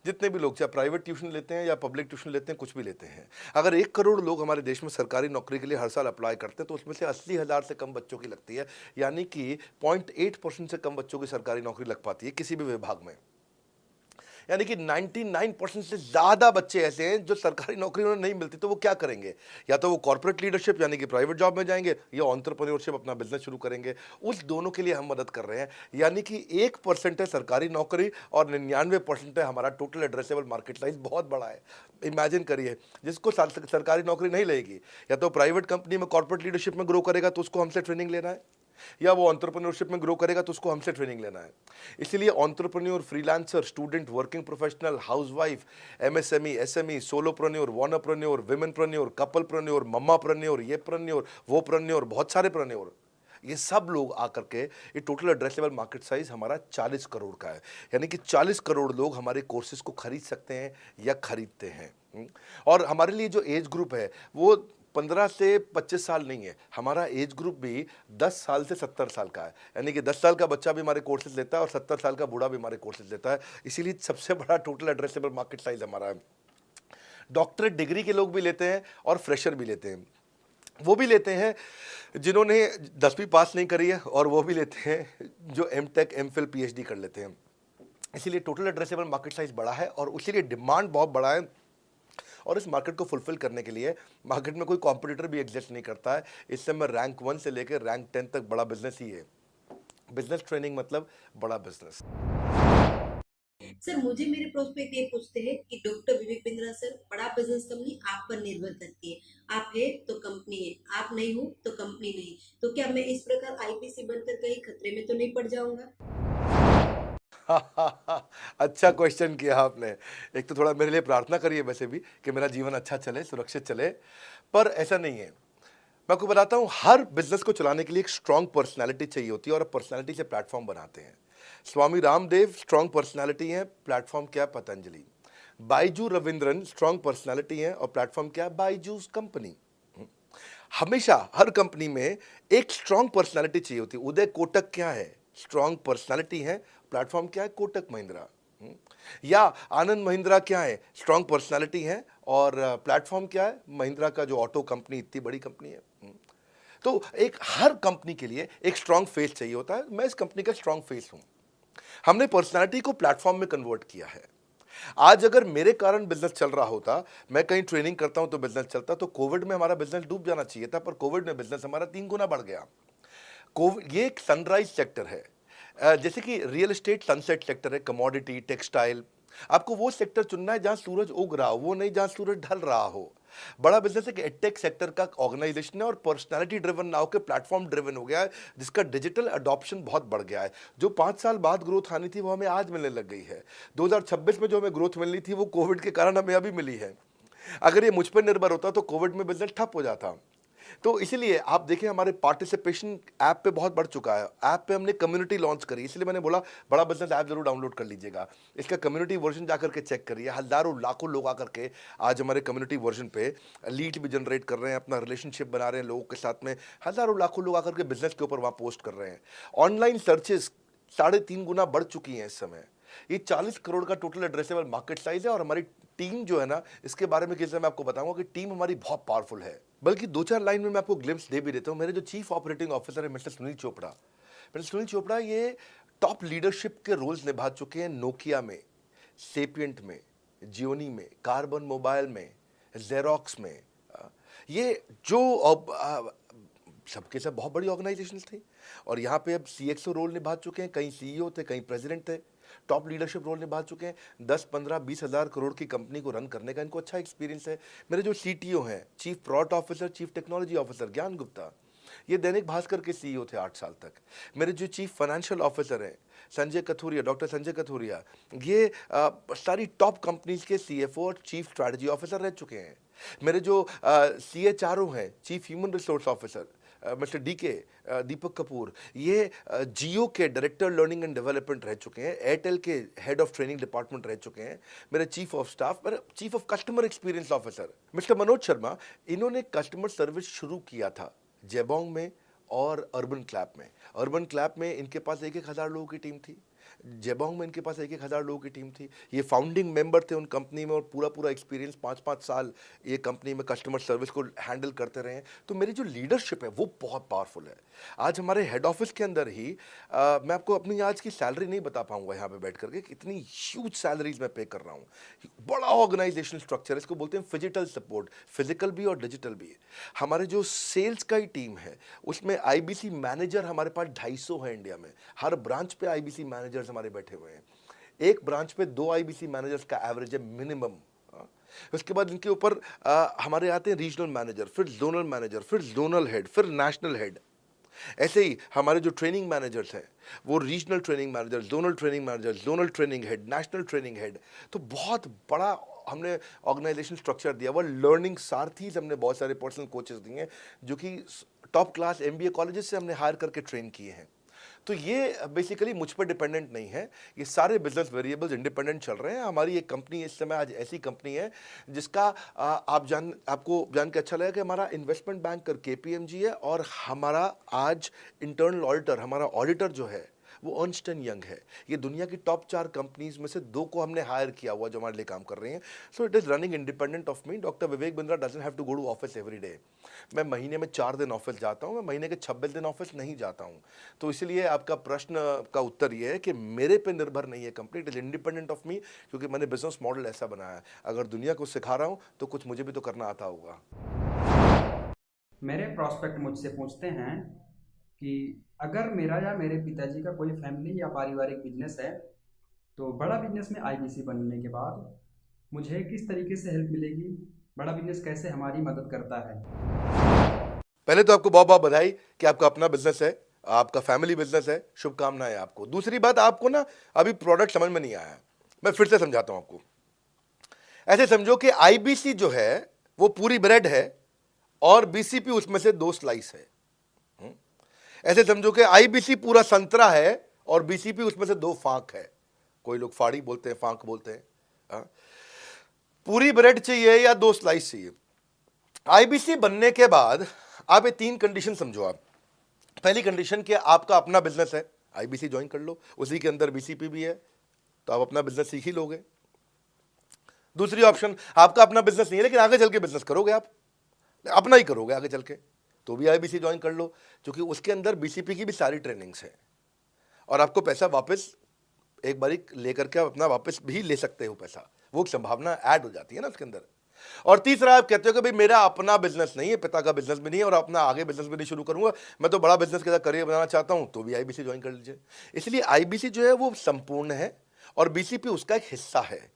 Speaker 1: जितने भी लोग चाहे प्राइवेट ट्यूशन लेते हैं या पब्लिक ट्यूशन लेते हैं, कुछ भी लेते हैं, अगर 1 करोड़ लोग हमारे देश में सरकारी नौकरी के लिए हर साल अप्लाई करते हैं तो उसमें से 80,000 से कम बच्चों की लगती है, यानी कि 0.8% से कम बच्चों की सरकारी नौकरी लग पाती है किसी भी विभाग में। यानी कि 99% से ज़्यादा बच्चे ऐसे हैं जो सरकारी नौकरी उन्हें नहीं मिलती, तो वो क्या करेंगे? या तो वो कॉर्पोरेट लीडरशिप यानी कि प्राइवेट जॉब में जाएंगे या एंटरप्रेन्योरशिप अपना बिजनेस शुरू करेंगे। उस दोनों के लिए हम मदद कर रहे हैं, यानी कि 1% है सरकारी नौकरी और 99% है हमारा टोटल एड्रेसेबल मार्केट साइज। बहुत बड़ा है। इमेजिन करिए, जिसको सरकारी नौकरी नहीं लगेगी या तो प्राइवेट कंपनी में कॉर्पोरेट लीडरशिप में ग्रो करेगा तो उसको हमसे ट्रेनिंग लेना है, या वो एंटरप्रेन्योरशिप में ग्रो करेगा तो उसको हमसे ट्रेनिंग लेना है। इसलिए entrepreneur, freelancer, student, working professional, housewife, MSME, SME, solopreneur, wannapreneur, womenpreneur, couplepreneur, mammapreneur, ये प्रेन्योर, वो प्रेन्योर, बहुत सारे प्रेन्योर, ये सब लोग आकर के ये टोटल एड्रेसेबल मार्केट साइज हमारा 40 करोड़ का है। यानी कि 40 करोड़ लोग हमारे कोर्सेज को खरीद सकते हैं या खरीदते हैं। और हमारे लिए जो एज ग्रुप है वो 15 से 25 साल नहीं है, हमारा एज ग्रुप भी 10 साल से 70 साल का है। यानी कि 10 साल का बच्चा भी हमारे कोर्सेज लेता है और 70 साल का बूढ़ा भी हमारे कोर्सेज लेता है। इसीलिए सबसे बड़ा टोटल एड्रेसेबल मार्केट साइज हमारा है। डॉक्टरेट डिग्री के लोग भी लेते हैं और फ्रेशर भी लेते हैं। वो भी लेते हैं जिन्होंने 10वीं पास नहीं करी है, और वो भी लेते हैं जो एमटेक, एमफिल, पीएचडी कर लेते हैं। इसीलिए टोटल एड्रेसेबल मार्केट साइज बड़ा है और उसीलिए डिमांड बहुत बड़ा है। और इस मार्केट को फुलफिल करने के लिए मार्केट में कोई कॉम्पिटिटर भी एग्जिस्ट नहीं करता है। इस समय रैंक 1 से लेकर रैंक 10 तक बड़ा बिजनेस ही है। बिजनेस ट्रेनिंग मतलब बड़ा बिजनेस।
Speaker 9: सर, मुझे मेरे प्रोस्पेक्ट ये पूछते हैं कि डॉक्टर विवेक बिंद्रा सर, बड़ा बिजनेस कंपनी आप पर निर्भर करती है। आप है तो कंपनी है, आप नहीं हो तो कंपनी नहीं। तो क्या मैं इस प्रकार आईपीसी बनकर कहीं खतरे में तो नहीं पड़ जाऊंगा?
Speaker 1: अच्छा क्वेश्चन किया आपने। एक तो थोड़ा मेरे लिए प्रार्थना करिए वैसे भी कि मेरा जीवन अच्छा चले, सुरक्षित चले, पर ऐसा नहीं है। मैं आपको बताता हूँ, हर बिजनेस को चलाने के लिए एक स्ट्रांग पर्सनालिटी चाहिए होती है और पर्सनालिटी से प्लेटफॉर्म बनाते हैं। स्वामी रामदेव स्ट्रांग पर्सनालिटी है, प्लेटफॉर्म क्या है? पतंजलि। बाइजू रविंद्रन स्ट्रांग पर्सनालिटी है और प्लेटफॉर्म क्या है? बाइजूस कंपनी। हमेशा हर कंपनी में एक स्ट्रांग पर्सनालिटी चाहिए होती है। उदय कोटक क्या है? स्ट्रांग पर्सनालिटी है, प्लेटफॉर्म क्या है? कोटक महिंद्रा। या आनंद महिंद्रा क्या है? स्ट्रांग पर्सनालिटी है और प्लेटफॉर्म क्या है? महिंद्रा का जो ऑटो कंपनी, इतनी बड़ी कंपनी है। तो एक हर कंपनी के लिए एक स्ट्रांग फेस चाहिए होता है। मैं इस कंपनी का स्ट्रांग फेस हूं। हमने पर्सनालिटी को प्लेटफॉर्म में कन्वर्ट किया है। आज अगर मेरे कारण बिजनेस चल रहा होता, मैं कहीं ट्रेनिंग करता हूं तो बिजनेस चलता, तो कोविड में हमारा बिजनेस डूब जाना चाहिए था, पर कोविड में बिजनेस हमारा 3 गुना बढ़ गया। कोविड ये एक सनराइज सेक्टर है, जैसे कि रियल एस्टेट सनसेट सेक्टर है, कमोडिटी, टेक्सटाइल। आपको वो सेक्टर चुनना है जहां सूरज उग रहा हो, वो नहीं जहां सूरज ढल रहा हो। बड़ा बिजनेस एक एडटेक सेक्टर का ऑर्गेनाइजेशन है और पर्सनालिटी ड्रिवन ना होकर प्लेटफॉर्म ड्रिवन हो गया है, जिसका डिजिटल अडॉप्शन बहुत बढ़ गया है। जो 5 साल बाद ग्रोथ आनी थी वो हमें आज मिलने लग गई है। 2026 में जो हमें ग्रोथ मिलनी थी वो कोविड के कारण हमें अभी मिली है। अगर ये मुझ पर निर्भर होता तो कोविड में बिजनेस ठप हो जाता। तो इसीलिए आप देखिए, हमारे पार्टिसिपेशन ऐप पे बहुत बढ़ चुका है। ऐप पे हमने कम्युनिटी लॉन्च करी, इसलिए मैंने बोला बड़ा बिजनेस ऐप जरूर डाउनलोड कर लीजिएगा। इसका कम्युनिटी वर्जन जाकर के चेक करिए। हजारों लाखों लोग आकर के आज हमारे कम्युनिटी वर्जन पे लीड भी जनरेट कर रहे हैं, अपना रिलेशनशिप बना रहे हैं लोगों के साथ में। हजारों लाखों लोग आकर के बिजनेस के ऊपर वहाँ पोस्ट कर रहे हैं। ऑनलाइन सर्चेस 3.5 गुना बढ़ चुकी हैं इस समय। ये 40 करोड़ का टोटल एड्रेसेबल मार्केट साइज है और हमारी टीम जो है ना, इसके बारे में किसी मैं आपको बताऊंगा कि टीम हमारी बहुत पावरफुल है। बल्कि 2-4 लाइन में मैं आपको ग्लिम्स दे भी देता हूं। मेरे जो चीफ ऑपरेटिंग ऑफिसर है मिस्टर सुनील चोपड़ा, ये टॉप लीडरशिप के रोल्स निभा चुके हैं नोकिया में, सेपियंट में, जियोनी में, कार्बन मोबाइल में, जेरोक्स में। ये जो सबके सब बहुत बड़ी ऑर्गेनाइजेशन थी और यहाँ पे अब CXO रोल निभा चुके हैं। कहीं CEO थे, कहीं प्रेसिडेंट थे। टॉप लीडरशिप रोल निभा चुके हैं। 10, 15, 20 हज़ार करोड़ की कंपनी को रन करने का इनको अच्छा एक्सपीरियंस है। मेरे जो CTO हैं, chief product officer, chief technology officer ज्ञान गुप्ता, ये दैनिक भास्कर के CEO थे 8 साल तक। मेरे जो चीफ फाइनेंशियल ऑफिसर हैं संजय कथुरिया, डॉक्टर संजय कथुरिया, ये सारी टॉप कंपनीज के CFO और चीफ स्ट्रैटेजी ऑफिसर रह चुके हैं। मेरे जो CHRO हैं, chief human resource officer mister Deepak Kapoor, ये जियो के डायरेक्टर लर्निंग एंड डेवलपमेंट रह चुके हैं, एयरटेल के हेड ऑफ ट्रेनिंग डिपार्टमेंट रह चुके हैं। मेरे चीफ ऑफ स्टाफ, मेरे chief of customer experience officer mister Manoj Sharma, इन्होंने कस्टमर सर्विस शुरू किया था जेबोंग में और अर्बन क्लैप में। अर्बन क्लैप में इनके पास 1-1 हज़ार लोगों की टीम थी। जेबोंग में इनके पास 1,000 लोगों की टीम थी। ये फाउंडिंग मेंबर थे उन कंपनी में और पूरा एक्सपीरियंस 5-5 साल ये कंपनी में कस्टमर सर्विस को हैंडल करते रहे हैं। तो मेरी जो लीडरशिप है वो बहुत पावरफुल है। आज हमारे हेड ऑफिस के अंदर ही मैं आपको अपनी आज की सैलरी नहीं बता पाऊंगा यहाँ पे बैठ करके, कितनी ह्यूज सैलरीज मैं पे कर रहा हूँ। बड़ा ऑर्गेनाइजेशनल स्ट्रक्चर है, इसको बोलते हैं फिजिटल सपोर्ट, फिजिकल भी और डिजिटल भी। हमारे जो सेल्स का ही टीम है उसमें आईबीसी मैनेजर हमारे पास 250 है इंडिया में। हर ब्रांच पे आईबीसी मैनेजर्स हमारे बैठे हुए हैं। एक ब्रांच पे 2 आईबीसी मैनेजर्स का एवरेज है मिनिमम। उसके बाद इनके ऊपर हमारे आते हैं रीजनल मैनेजर, फिर जोनल मैनेजर, फिर जोनल हेड, फिर नेशनल हेड। ऐसे ही हमारे जो ट्रेनिंग मैनेजर्स हैं वो regional training manager, zonal training manager, zonal training head, national training head. तो बहुत बड़ा हमने ऑर्गेनाइजेशन स्ट्रक्चर दिया हुआ। लर्निंग सारथीज हमने बहुत सारे पर्सनल कोचेस दिए हैं जो कि टॉप क्लास एमबीए कॉलेजेस से हमने हायर करके ट्रेन किए हैं। तो ये बेसिकली मुझ पर डिपेंडेंट नहीं है, ये सारे बिजनेस वेरिएबल्स इंडिपेंडेंट चल रहे हैं। हमारी एक कंपनी इस समय आज ऐसी कंपनी है जिसका आपको जान के अच्छा लगेगा कि हमारा इन्वेस्टमेंट बैंकर केपीएमजी है और हमारा आज इंटरनल ऑडिटर, हमारा ऑडिटर जो है वो अर्न्स्ट एंड यंग है। ये दुनिया की टॉप 4 कंपनीज में से 2 को हमने हायर किया हुआ जो हमारे लिए काम कर रही हैं। So it is running independent of me. Doctor Vivek Bindra doesn't have to go to office every day. मैं महीने में 4 दिन ऑफिस जाता हूँ, मैं महीने के 26 दिन ऑफिस नहीं जाता हूँ। तो इसलिए आपका प्रश्न का उत्तर ये है कि मेरे पे निर्भर नहीं है company, it is independent of मी, क्योंकि मैंने बिजनेस मॉडल ऐसा बनाया है। अगर दुनिया को सिखा रहा हूँ तो कुछ मुझे भी तो करना आता होगा।
Speaker 10: मेरे प्रॉस्पेक्ट मुझसे पूछते हैं कि अगर मेरा या मेरे पिताजी का कोई फैमिली या पारिवारिक बिजनेस है तो बड़ा बिजनेस में आईबीसी बनने के बाद मुझे किस तरीके से हेल्प मिलेगी, बड़ा बिजनेस कैसे हमारी मदद करता है।
Speaker 1: पहले तो आपको बहुत बहुत बधाई कि आपका अपना बिजनेस है, आपका फैमिली बिजनेस है, शुभकामनाएं आपको। दूसरी बात, आपको ना अभी प्रोडक्ट समझ में नहीं आया, मैं फिर से समझाता हूं आपको। ऐसे समझो कि आईबीसी जो है वो पूरी ब्रेड है और बीसीपी उसमें से 2 स्लाइस है। ऐसे समझो कि आईबीसी पूरा संतरा है और बीसीपी उसमें से 2 फांक है। कोई लोग फाड़ी बोलते हैं, फांक बोलते हैं। पूरी ब्रेड चाहिए या 2 स्लाइस चाहिए। आईबीसी बनने के बाद आप ये 3 कंडीशन समझो। आप पहली कंडीशन कि आपका अपना बिजनेस है, आईबीसी ज्वाइन कर लो, उसी के अंदर बीसीपी भी है तो आप अपना बिजनेस सीख ही लोगे। दूसरी ऑप्शन, आपका अपना बिजनेस नहीं है लेकिन आगे चल के बिजनेस करोगे, आप अपना ही करोगे आगे चल के, तो भी आईबीसी ज्वाइन कर लो, क्योंकि उसके अंदर बीसीपी की भी सारी ट्रेनिंग्स है और आपको पैसा वापस एक बारी लेकर के आप अपना वापस भी ले सकते हो पैसा, वो संभावना ऐड हो जाती है ना उसके अंदर। और तीसरा, आप कहते हो कि भाई मेरा अपना बिजनेस नहीं है, पिता का बिजनेस भी नहीं है और अपना आगे बिजनेस भी नहीं शुरू करूंगा, मैं तो बड़ा बिजनेस के साथ करियर बनाना चाहता हूं, तो भी आईबीसी ज्वाइन कर लीजिए। इसलिए आईबीसी जो है वो संपूर्ण है और बीसीपी उसका एक हिस्सा है।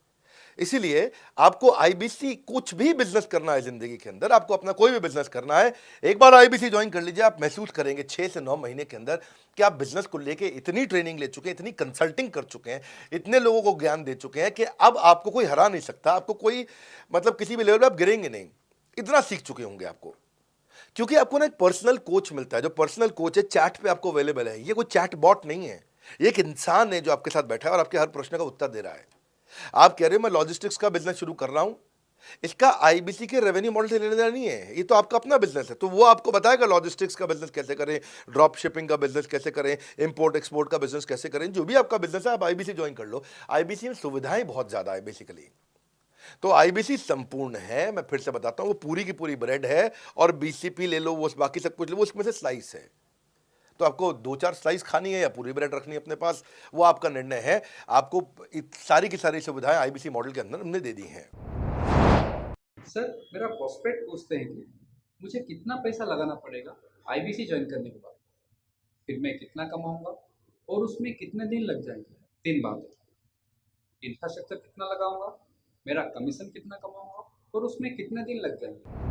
Speaker 1: इसीलिए आपको आईबीसी, कुछ भी बिजनेस करना है जिंदगी के अंदर, आपको अपना कोई भी बिजनेस करना है, एक बार आईबीसी ज्वाइन कर लीजिए। आप महसूस करेंगे 6 से 9 महीने के अंदर कि आप बिजनेस को लेके इतनी ट्रेनिंग ले चुके हैं, इतनी कंसल्टिंग कर चुके हैं, इतने लोगों को ज्ञान दे चुके हैं कि अब आपको कोई हरा नहीं सकता, आपको कोई मतलब किसी भी लेवल पर आप गिरेंगे नहीं, इतना सीख चुके होंगे आपको। क्योंकि आपको ना एक पर्सनल कोच मिलता है, जो पर्सनल कोच है चैट पे आपको अवेलेबल है। ये कोई चैट बॉट नहीं है, ये एक इंसान है जो आपके साथ बैठा है और आपके हर प्रश्न का उत्तर दे रहा है। आप कह रहे हो मैं लॉजिस्टिक्स का बिजनेस शुरू कर रहा हूं, इसका आईबीसी के रेवेन्यू मॉडल से लेना देना नहीं है, ये तो आपका अपना बिजनेस है। तो वो आपको बताएगा लॉजिस्टिक्स का बिजनेस कैसे करें, ड्रॉप शिपिंग का बिजनेस कैसे करें, इंपोर्ट एक्सपोर्ट का बिजनेस कैसे करें, जो भी आपका बिजनेस है आप आईबीसी ज्वाइन कर लो। आईबीसी में सुविधाएं बहुत ज्यादा है बेसिकली। तो आईबीसी संपूर्ण है, मैं फिर से बताता हूं, वो पूरी की पूरी ब्रेड है और बीसीपी ले लो, वो बाकी सब कुछ ले लो, उसमें से स्लाइस है। तो आपको 2-4 स्लाइस खानी है या पूरी ब्रेड रखनी है अपने पास, वो आपका निर्णय है। आपको सारी की सारी सुविधाएं आईबीसी मॉडल के अंदर हमने दे दी हैं।
Speaker 10: सर, मेरा प्रॉस्पेक्ट पूछते हैं कि मुझे कितना पैसा लगाना पड़ेगा आईबीसी ज्वाइन करने के बाद, फिर मैं कितना कमाऊंगा और उसमें कितने दिन लग जाएंगे। 3 बातें, इंफ्रास्ट्रक्चर कितना लगाऊंगा, मेरा कमीशन कितना कमाऊंगा और उसमें कितने दिन लग जाएंगे।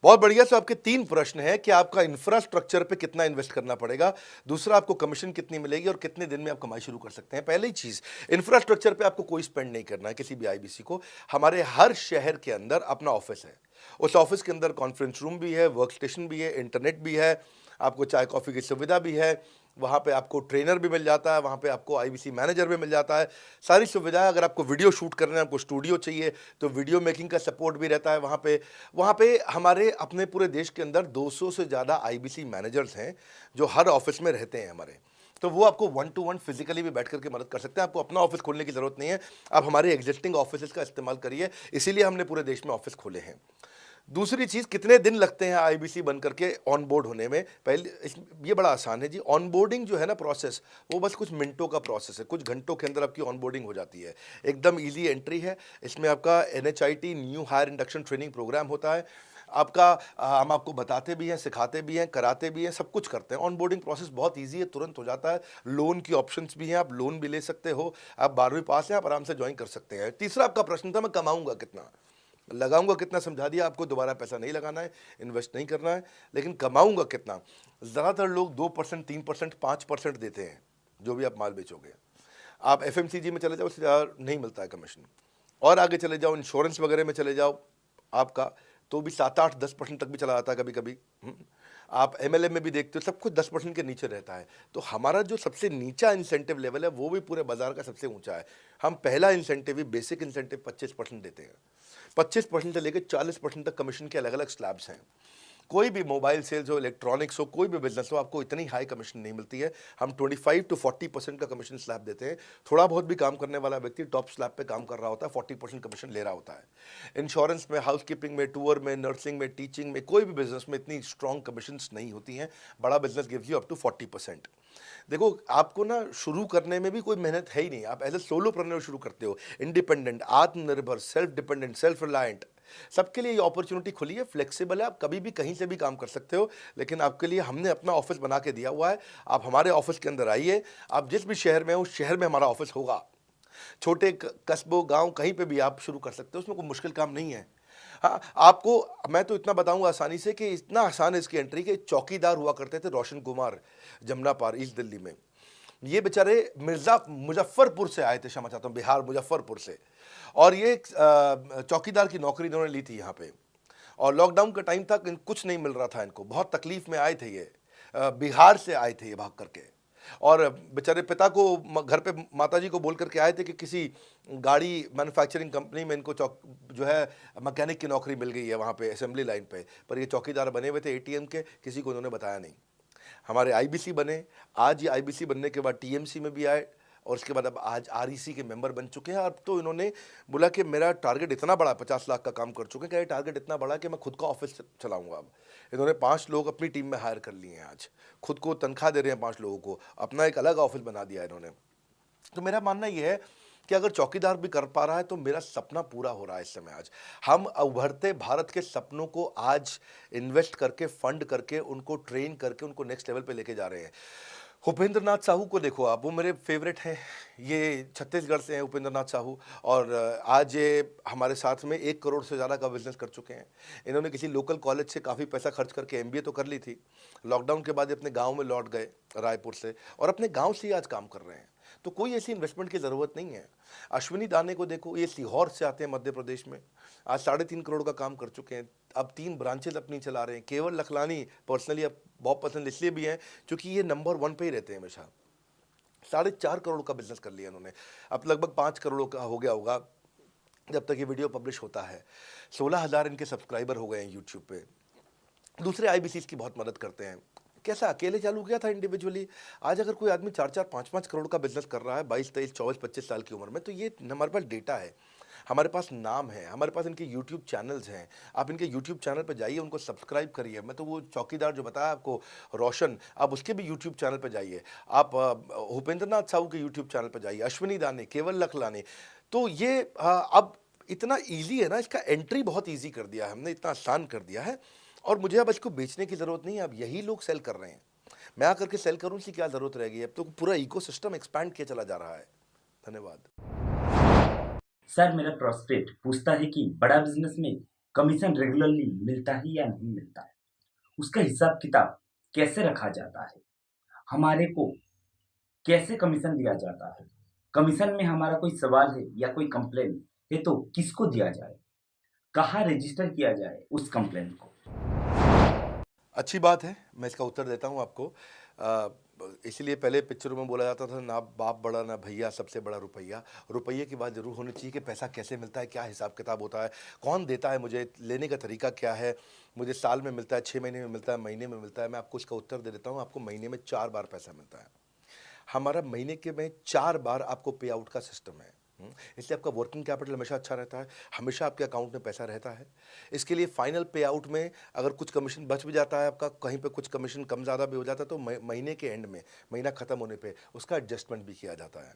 Speaker 1: बहुत बढ़िया। तो आपके 3 प्रश्न हैं कि आपका इंफ्रास्ट्रक्चर पे कितना इन्वेस्ट करना पड़ेगा, दूसरा आपको कमीशन कितनी मिलेगी और कितने दिन में आप कमाई शुरू कर सकते हैं। पहली चीज, इंफ्रास्ट्रक्चर पे आपको कोई स्पेंड नहीं करना है किसी भी आईबीसी को। हमारे हर शहर के अंदर अपना ऑफिस है, उस ऑफिस के अंदर कॉन्फ्रेंस रूम भी है, वर्क स्टेशन भी है, इंटरनेट भी है, आपको चाय कॉफ़ी की सुविधा भी है, वहाँ पे आपको ट्रेनर भी मिल जाता है, वहाँ पे आपको आईबीसी मैनेजर भी मिल जाता है, सारी सुविधाएं। अगर आपको वीडियो शूट करना है, आपको स्टूडियो चाहिए तो वीडियो मेकिंग का सपोर्ट भी रहता है वहाँ पे हमारे अपने पूरे देश के अंदर 200 से ज़्यादा आईबीसी मैनेजर्स हैं जो हर ऑफिस में रहते हैं हमारे। तो वो आपको 1-to-1 फिजिकली भी बैठ करके मदद कर सकते हैं। आपको अपना ऑफिस खोलने की ज़रूरत नहीं है, आप हमारे एग्जिस्टिंग ऑफिस का इस्तेमाल करिए, इसीलिए हमने पूरे देश में ऑफिस खोले हैं। दूसरी चीज़, कितने दिन लगते हैं आईबीसी बन करके ऑन बोर्ड होने में? ये बड़ा आसान है जी। ऑन बोर्डिंग जो है ना प्रोसेस, वो बस कुछ मिनटों का प्रोसेस है, कुछ घंटों के अंदर आपकी ऑन बोर्डिंग हो जाती है। एकदम ईजी एंट्री है। इसमें आपका NHIT new hire induction training program होता है। आपका हम आपको बताते भी हैं, सिखाते भी हैं, कराते भी हैं, सब कुछ करते हैं। ऑन बोर्डिंग प्रोसेस बहुत ईजी है, तुरंत हो जाता है। लोन की ऑप्शंस भी हैं, आप लोन भी ले सकते हो। आप 12वीं पास हैं, आप आराम से ज्वाइन कर सकते हैं। तीसरा आपका प्रश्न था, मैं कमाऊंगा कितना, लगाऊंगा कितना, समझा दिया आपको। दोबारा पैसा नहीं लगाना है, इन्वेस्ट नहीं करना है, लेकिन कमाऊंगा कितना? ज़्यादातर लोग 2%, 3%, 5% देते हैं जो भी आप माल बेचोगे। आप FMCG में चले जाओ, उससे ज़्यादा नहीं मिलता है कमीशन। और आगे चले जाओ, इंश्योरेंस वगैरह में चले जाओ आपका, तो भी 7, 8, 10% तक भी चला जाता है कभी कभी। आप MLM में भी देखते हो, सब कुछ 10% के नीचे रहता है। तो हमारा जो सबसे नीचा इंसेंटिव लेवल है, वो भी पूरे बाजार का सबसे ऊंचा है। हम पहला इंसेंटिव ही, बेसिक इंसेंटिव 25% देते हैं। 25% से लेकर 40% तक कमीशन के अलग अलग स्लैब्स हैं। कोई भी मोबाइल सेल्स हो, इलेक्ट्रॉनिक्स हो, कोई भी बिजनेस हो, आपको इतनी हाई कमीशन नहीं मिलती है। हम 25 to 40% का कमीशन स्लैब देते हैं। थोड़ा बहुत भी काम करने वाला व्यक्ति टॉप स्लैब पे काम कर रहा होता है, 40% कमीशन ले रहा होता है। इंश्योरेंस में, हाउसकीपिंग में, टूर में, नर्सिंग में, टीचिंग में, कोई भी बिजनेस में इतनी स्ट्रॉन्ग कमीशंस नहीं होती हैं। बड़ा business gives you up to 40%। देखो, आपको ना शुरू करने में भी कोई मेहनत है ही नहीं। आप एज ए सोलोप्रेन्योर शुरू करते हो, इंडिपेंडेंट, आत्मनिर्भर, सेल्फ डिपेंडेंट, सेल्फ रिलायंट, सबके लिए ये अपॉर्चुनिटी खुली है, फ्लेक्सिबल है, आप कभी भी कहीं से भी काम कर सकते हो। लेकिन आपके लिए हमने अपना ऑफिस बना के दिया हुआ है। आप हमारे ऑफिस के अंदर आइए, आप जिस भी शहर में हो, उस शहर में हमारा ऑफिस होगा। छोटे कस्बों, गांव, कहीं पे भी आप शुरू कर सकते हो, उसमें कोई मुश्किल काम नहीं है। हाँ, आपको मैं तो इतना बताऊंगा आसानी से कि इतना आसान है इसकी एंट्री कि चौकीदार हुआ करते थे रोशन कुमार, जमुना पार, ईस्ट दिल्ली में। ये बेचारे मुजफ्फरपुर से आए थे, क्षमा चाहता हूँ, बिहार, मुजफ्फरपुर से। और ये चौकीदार की नौकरी इन्होंने ली थी यहाँ पे। और लॉकडाउन का टाइम था, कुछ नहीं मिल रहा था इनको, बहुत तकलीफ में आए थे ये। बिहार से आए थे ये भाग करके। और बेचारे पिता को घर पे माताजी को बोल करके आए थे कि किसी गाड़ी मैन्युफैक्चरिंग कंपनी में इनको जो है मैकेनिक की नौकरी मिल गई है वहाँ पे असेंबली लाइन पे। पर ये चौकीदार बने हुए थे ATM के, किसी को उन्होंने बताया नहीं। हमारे IBC बने, आज ये IBC बनने के बाद TMC में भी आए, और उसके बाद अब आज REC के मेंबर बन चुके हैं। अब तो इन्होंने बोला कि मेरा टारगेट इतना बड़ा, 50 लाख का काम कर चुके हैं, कि ये टारगेट इतना बड़ा कि मैं खुद का ऑफिस चलाऊंगा। अब इन्होंने 5 लोग अपनी टीम में हायर कर लिए हैं, आज खुद को तनख्वाह दे रहे हैं 5 लोगों को, अपना एक अलग ऑफिस बना दिया इन्होंने। तो मेरा मानना यह है कि अगर चौकीदार भी कर पा रहा है तो मेरा सपना पूरा हो रहा है इस समय। आज हम उभरते भारत के सपनों को आज इन्वेस्ट करके, फंड करके, उनको ट्रेन करके, उनको नेक्स्ट लेवल पे लेके जा रहे हैं। उपेंद्र नाथ साहू को देखो आप, वो मेरे फेवरेट हैं। ये छत्तीसगढ़ से हैं उपेंद्र नाथ साहू, और आज ये हमारे साथ में 1 करोड़ से ज़्यादा का बिजनेस कर चुके हैं। इन्होंने किसी लोकल कॉलेज से काफ़ी पैसा खर्च करके MBA तो कर ली थी। लॉकडाउन के बाद ये अपने गांव में लौट गए, रायपुर से, और अपने गांव से ही आज काम कर रहे हैं। तो कोई ऐसी इन्वेस्टमेंट की ज़रूरत नहीं है। अश्विनी दाने को देखो, ये सीहोर से आते हैं मध्य प्रदेश में, आज 3.5 करोड़ का काम कर चुके हैं। अब 3 ब्रांचेज अपनी चला रहे हैं। केवल लखलानी पर्सनली अब बहुत पसंद इसलिए भी हैं क्योंकि ये नंबर 1 पे ही रहते हैं हमेशा। 4.5 करोड़ का बिजनेस कर लिया इन्होंने। अब लगभग 5 करोड़ का हो गया होगा जब तक ये वीडियो पब्लिश होता है। 16,000 इनके सब्सक्राइबर हो गए हैं यूट्यूब पे। दूसरे IBCs की बहुत मदद करते हैं। कैसा अकेले चालू किया था इंडिविजुअली, आज अगर कोई आदमी 4-4, 5-5 करोड़ का बिजनेस कर रहा है 22, 23, 24, 25 साल की उम्र में, तो ये हमारे पास डेटा है, हमारे पास नाम है, हमारे पास इनके YouTube चैनल्स हैं। आप इनके YouTube चैनल पर जाइए, उनको सब्सक्राइब करिए। मैं तो वो चौकीदार जो बताया आपको, रोशन, आप उसके भी YouTube चैनल पर जाइए। आप भूपेंद्र नाथ साहू के YouTube चैनल पर जाइए, अश्विनी दाने, केवल लखलानी। तो ये अब इतना ईजी है ना, इसका एंट्री बहुत ईजी कर दिया है हमने, इतना आसान कर दिया है। और मुझे अब इसको बेचने की ज़रूरत नहीं है, अब यही लोग सेल कर रहे हैं। मैं आकर के सेल करूँ, इसकी क्या ज़रूरत रहेगी? अब तो पूरा इकोसिस्टम एक्सपैंड किया चला जा रहा है। धन्यवाद।
Speaker 11: सर, मेरा प्रोस्पेक्ट पूछता है कि बड़ा बिजनेस में कमीशन रेगुलरली मिलता है या नहीं मिलता है, उसका हिसाब किताब कैसे रखा जाता है, हमारे को कैसे कमीशन दिया जाता है, कमीशन में हमारा कोई सवाल है या कोई कंप्लेन है तो किसको दिया जाए, कहाँ रजिस्टर किया जाए उस कंप्लेन को।
Speaker 1: अच्छी बात है, मैं इसका उत्तर देता हूँ आपको। इसलिए पहले पिक्चरों में बोला जाता था, ना बाप बड़ा ना भैया, सबसे बड़ा रुपया। रुपये की बात जरूर होनी चाहिए कि पैसा कैसे मिलता है, क्या हिसाब किताब होता है, कौन देता है मुझे, लेने का तरीका क्या है, मुझे साल में मिलता है, 6 महीने में मिलता है, महीने में मिलता है। मैं आपको इसका उत्तर दे देता हूँ। आपको महीने में 4 बार पैसा मिलता है। हमारा महीने के में 4 बार आपको पे आउट का सिस्टम है। इसलिए आपका वर्किंग कैपिटल हमेशा अच्छा रहता है, हमेशा आपके अकाउंट में पैसा रहता है। इसके लिए फाइनल पे आउट में अगर कुछ कमीशन बच भी जाता है आपका, कहीं पे कुछ कमीशन कम ज़्यादा भी हो जाता है, तो महीने के एंड में, महीना ख़त्म होने पे उसका एडजस्टमेंट भी किया जाता है।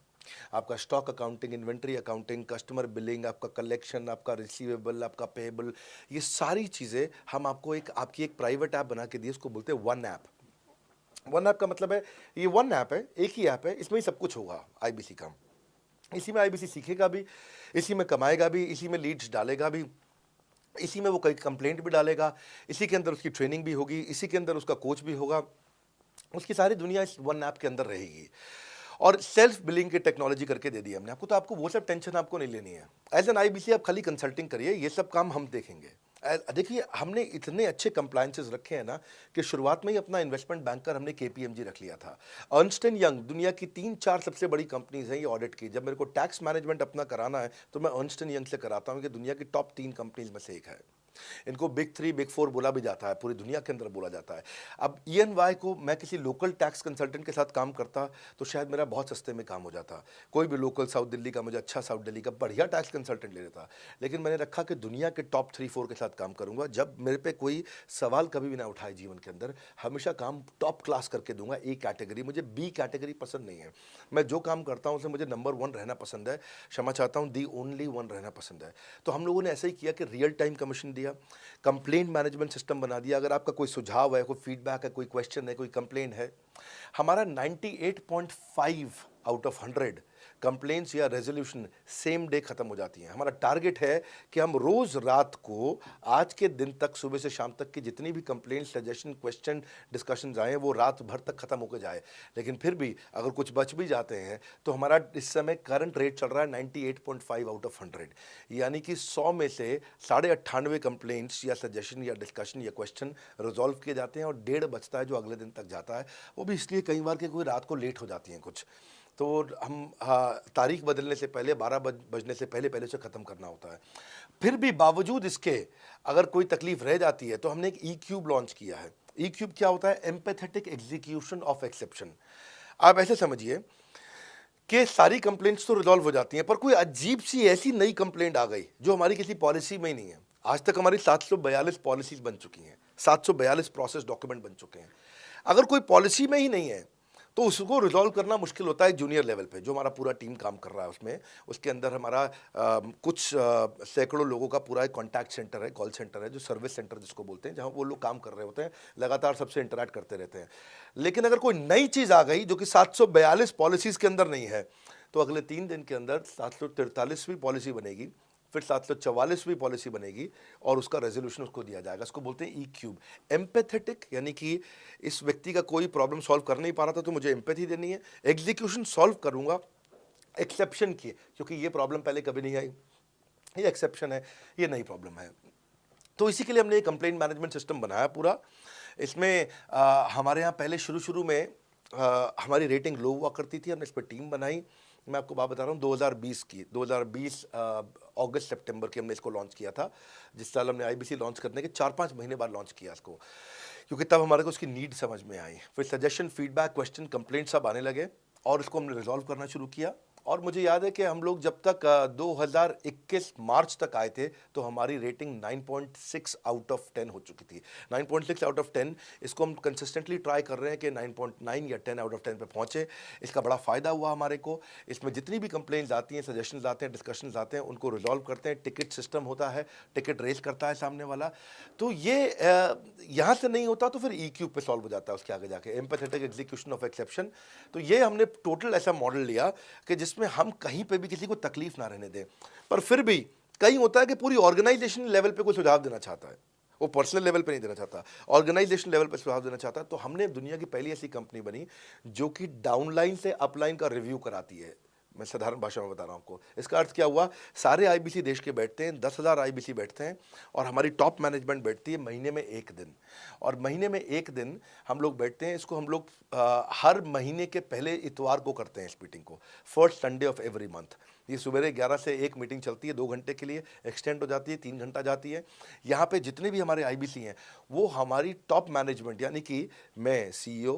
Speaker 1: आपका stock accounting, inventory accounting, customer billing, आपका कलेक्शन, आपका रिसीवेबल, आपका पेएबल, ये सारी चीज़ें हम आपको आपकी एक प्राइवेट ऐप बना के दिए, उसको बोलते हैं वन ऐप। वन ऐप का मतलब है ये वन ऐप है, एक ही ऐप है, इसमें ही सब कुछ होगा आईबीसी का। इसी में आईबीसी सीखेगा भी, इसी में कमाएगा भी, इसी में लीड्स डालेगा भी, इसी में वो कई कंप्लेंट भी डालेगा, इसी के अंदर उसकी ट्रेनिंग भी होगी, इसी के अंदर उसका कोच भी होगा, उसकी सारी दुनिया इस वन ऐप के अंदर रहेगी। और सेल्फ बिलिंग की टेक्नोलॉजी करके दे दी हमने आपको, तो आपको वो सब टेंशन आपको नहीं लेनी है। एज एन आईबीसी आप खाली कंसल्टिंग करिए, ये सब काम हम देखेंगे। देखिए हमने इतने अच्छे कंप्लायंसेस रखे हैं ना कि शुरुआत में ही अपना इन्वेस्टमेंट बैंकर हमने केपीएमजी रख लिया था। अर्नस्ट एंड यंग दुनिया की 3-4 सबसे बड़ी कंपनीज हैं ये ऑडिट की। जब मेरे को टैक्स मैनेजमेंट अपना कराना है तो मैं अर्नस्ट एंड यंग से कराता हूँ कि दुनिया की टॉप 3 कंपनीज में से एक है। इनको बिग 3, बिग 4 बोला भी जाता है, पूरी दुनिया के अंदर बोला जाता है। अब EY को मैं किसी लोकल टैक्स कंसल्टेंट के साथ काम करता तो शायद मेरा बहुत सस्ते में काम हो जाता। कोई भी लोकल साउथ दिल्ली का, मुझे अच्छा साउथ दिल्ली का बढ़िया टैक्स कंसल्टेंट ले लेता। लेकिन मैंने रखा कि दुनिया के टॉप 3-4 के साथ काम करूंगा। जब मेरे पे कोई सवाल कभी भी ना उठाए जीवन के अंदर, हमेशा काम टॉप क्लास करके दूंगा। ए कैटेगरी, मुझे बी कैटेगरी पसंद नहीं है। मैं जो काम करता हूँ उसमें मुझे नंबर 1 रहना पसंद है, क्षमा चाहता हूँ, दी ओनली 1 रहना पसंद है। तो हम लोगों ने ऐसा ही किया कि रियल टाइम कमीशन दिया, कंप्लेंट मैनेजमेंट सिस्टम बना दिया। अगर आपका कोई सुझाव है, कोई फीडबैक है, कोई क्वेश्चन है, कोई कंप्लेंट है, हमारा 98.5 आउट ऑफ 100 कंप्लेंट्स या रेजोल्यूशन सेम डे खत्म हो जाती हैं। हमारा टारगेट है कि हम रोज रात को, आज के दिन तक, सुबह से शाम तक की जितनी भी कंप्लेंट, सजेशन, क्वेश्चन, डिस्कशन आए वो रात भर तक खत्म होकर जाए। लेकिन फिर भी अगर कुछ बच भी जाते हैं तो हमारा इस समय करंट रेट चल रहा है 98.5 आउट ऑफ 100, यानी कि 100 में से 98.5 कंप्लेंट्स या सजेशन या डिस्कशन या क्वेश्चन रिजॉल्व किए जाते हैं और 1.5 बचता है जो अगले दिन तक जाता है। वो भी इसलिए कई बार कि कोई रात को लेट हो जाती हैं कुछ, तो हम तारीख बदलने से पहले, 12 बजने से पहले पहले से ख़त्म करना होता है। फिर भी बावजूद इसके अगर कोई तकलीफ रह जाती है तो हमने एक E-क्यूब लॉन्च किया है। E-क्यूब क्या होता है? Empathetic execution of exception. आप ऐसे समझिए कि सारी कंप्लेंट्स तो रिजॉल्व हो जाती हैं, पर कोई अजीब सी ऐसी नई कंप्लेंट आ गई जो हमारी किसी पॉलिसी में ही नहीं है। आज तक हमारी 742 पॉलिसीज बन चुकी हैं, 742 प्रोसेस डॉक्यूमेंट बन चुके हैं। अगर कोई पॉलिसी में ही नहीं है तो उसको रिजॉल्व करना मुश्किल होता है जूनियर लेवल पे, जो हमारा पूरा टीम काम कर रहा है उसमें। उसके अंदर हमारा कुछ सैकड़ों लोगों का पूरा एक कॉन्टैक्ट सेंटर है, कॉल सेंटर है, जो सर्विस सेंटर जिसको बोलते हैं, जहाँ वो लोग काम कर रहे होते हैं, लगातार सबसे इंटरैक्ट करते रहते हैं। लेकिन अगर कोई नई चीज़ आ गई जो कि 742 पॉलिसीज़ के अंदर नहीं है, तो अगले 3 दिन के अंदर 743वीं पॉलिसी बनेगी, फिर 744वीं पॉलिसी बनेगी और उसका रेजोल्यूशन उसको दिया जाएगा। इसको बोलते हैं E-क्यूब। एम्पैथेटिक यानी कि इस व्यक्ति का कोई प्रॉब्लम सॉल्व कर नहीं पा रहा था तो मुझे एम्पैथी देनी है। एग्जीक्यूशन सॉल्व करूंगा एक्सेप्शन की, क्योंकि ये प्रॉब्लम पहले कभी नहीं आई, ये एक्सेप्शन है, ये नई प्रॉब्लम है। तो इसी के लिए हमने एक कंप्लेंट मैनेजमेंट सिस्टम बनाया पूरा। इसमें हमारे यहाँ पहले शुरू में हमारी रेटिंग लो हुआ करती थी, हमने इस पर टीम बनाई। मैं आपको बात बता रहा हूँ 2020 अगस्त सितंबर की हमने इसको लॉन्च किया था। जिस साल हमने आईबीसी लॉन्च करने के 4-5 महीने बाद लॉन्च किया इसको, क्योंकि तब हमारे को उसकी नीड समझ में आई। फिर सजेशन, फीडबैक, क्वेश्चन, कंप्लेंट सब आने लगे और इसको हमने रिजॉल्व करना शुरू किया। और मुझे याद है कि हम लोग जब तक 2021 मार्च तक आए थे तो हमारी रेटिंग 9.6 आउट ऑफ 10 हो चुकी थी। 9.6 आउट ऑफ 10, इसको हम कंसिस्टेंटली ट्राई कर रहे हैं कि 9.9 या 10 आउट ऑफ 10 पे पहुँचे। इसका बड़ा फ़ायदा हुआ हमारे को। इसमें जितनी भी कंप्लेंट्स आती हैं, सजेशंस आते हैं, डिस्कशंस आते हैं, उनको रिजॉल्व करते हैं। टिकट सिस्टम होता है, टिकट रेज करता है सामने वाला। तो ये यहाँ से नहीं होता तो फिर E-क्यूब पे सॉल्व हो जाता है उसके आगे जाके, एम्पैथेटिक एग्जीक्यूशन ऑफ एक्सेप्शन। तो ये हमने टोटल ऐसा मॉडल लिया कि जिसमें हम कहीं पे भी किसी को तकलीफ ना रहने दें। पर फिर भी कहीं होता है कि पूरी ऑर्गेनाइजेशन लेवल पे कोई सुझाव देना चाहता है, वो पर्सनल लेवल पे नहीं देना चाहता, ऑर्गेनाइजेशन लेवल पे सुझाव देना चाहता है। तो हमने दुनिया की पहली ऐसी कंपनी बनी जो कि डाउनलाइन से अपलाइन का रिव्यू कराती है। मैं साधारण भाषा में बता रहा हूँ आपको। इसका अर्थ क्या हुआ? सारे आईबीसी देश के बैठते हैं, 10,000 आईबीसी बैठते हैं और हमारी टॉप मैनेजमेंट बैठती है महीने में 1 दिन। और महीने में 1 दिन हम लोग बैठते हैं। इसको हम लोग हर महीने के पहले इतवार को करते हैं इस मीटिंग को, first Sunday off every month. ये सुबह 11 से 1 मीटिंग चलती है, 2 घंटे के लिए एक्सटेंड हो जाती है, 3 घंटा जाती है। यहाँ पे जितने भी हमारे आईबीसी हैं वो हमारी टॉप मैनेजमेंट, यानी कि मैं CEO,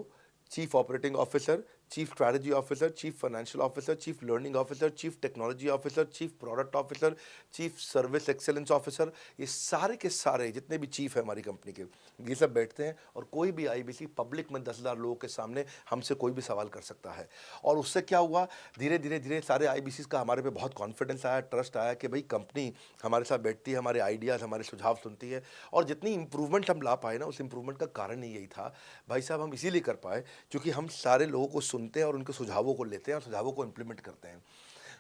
Speaker 1: chief operating officer, chief strategy officer, chief financial officer, chief learning officer, chief technology officer, chief product officer, chief service excellence officer, ये सारे के सारे जितने भी चीफ है हमारी कंपनी के, ये सब बैठते हैं और कोई भी आईबीसी पब्लिक में 10,000 लोगों के सामने हमसे कोई भी सवाल कर सकता है। और उससे क्या हुआ, धीरे धीरे धीरे सारे आईबीसी का हमारे पे बहुत कॉन्फिडेंस आया, ट्रस्ट आया कि भाई कंपनी हमारे साथ बैठती है, हमारे आइडियाज़, हमारे सुझाव सुनती है। और जितनी इंप्रूवमेंट हम ला पाए ना, उस इंप्रूवमेंट का कारण ही यही था भाई साहब, हम इसीलिए कर पाए क्योंकि हम सारे लोगों को सुनते हैं और उनके सुझावों को लेते हैं और सुझावों को इम्प्लीमेंट करते हैं।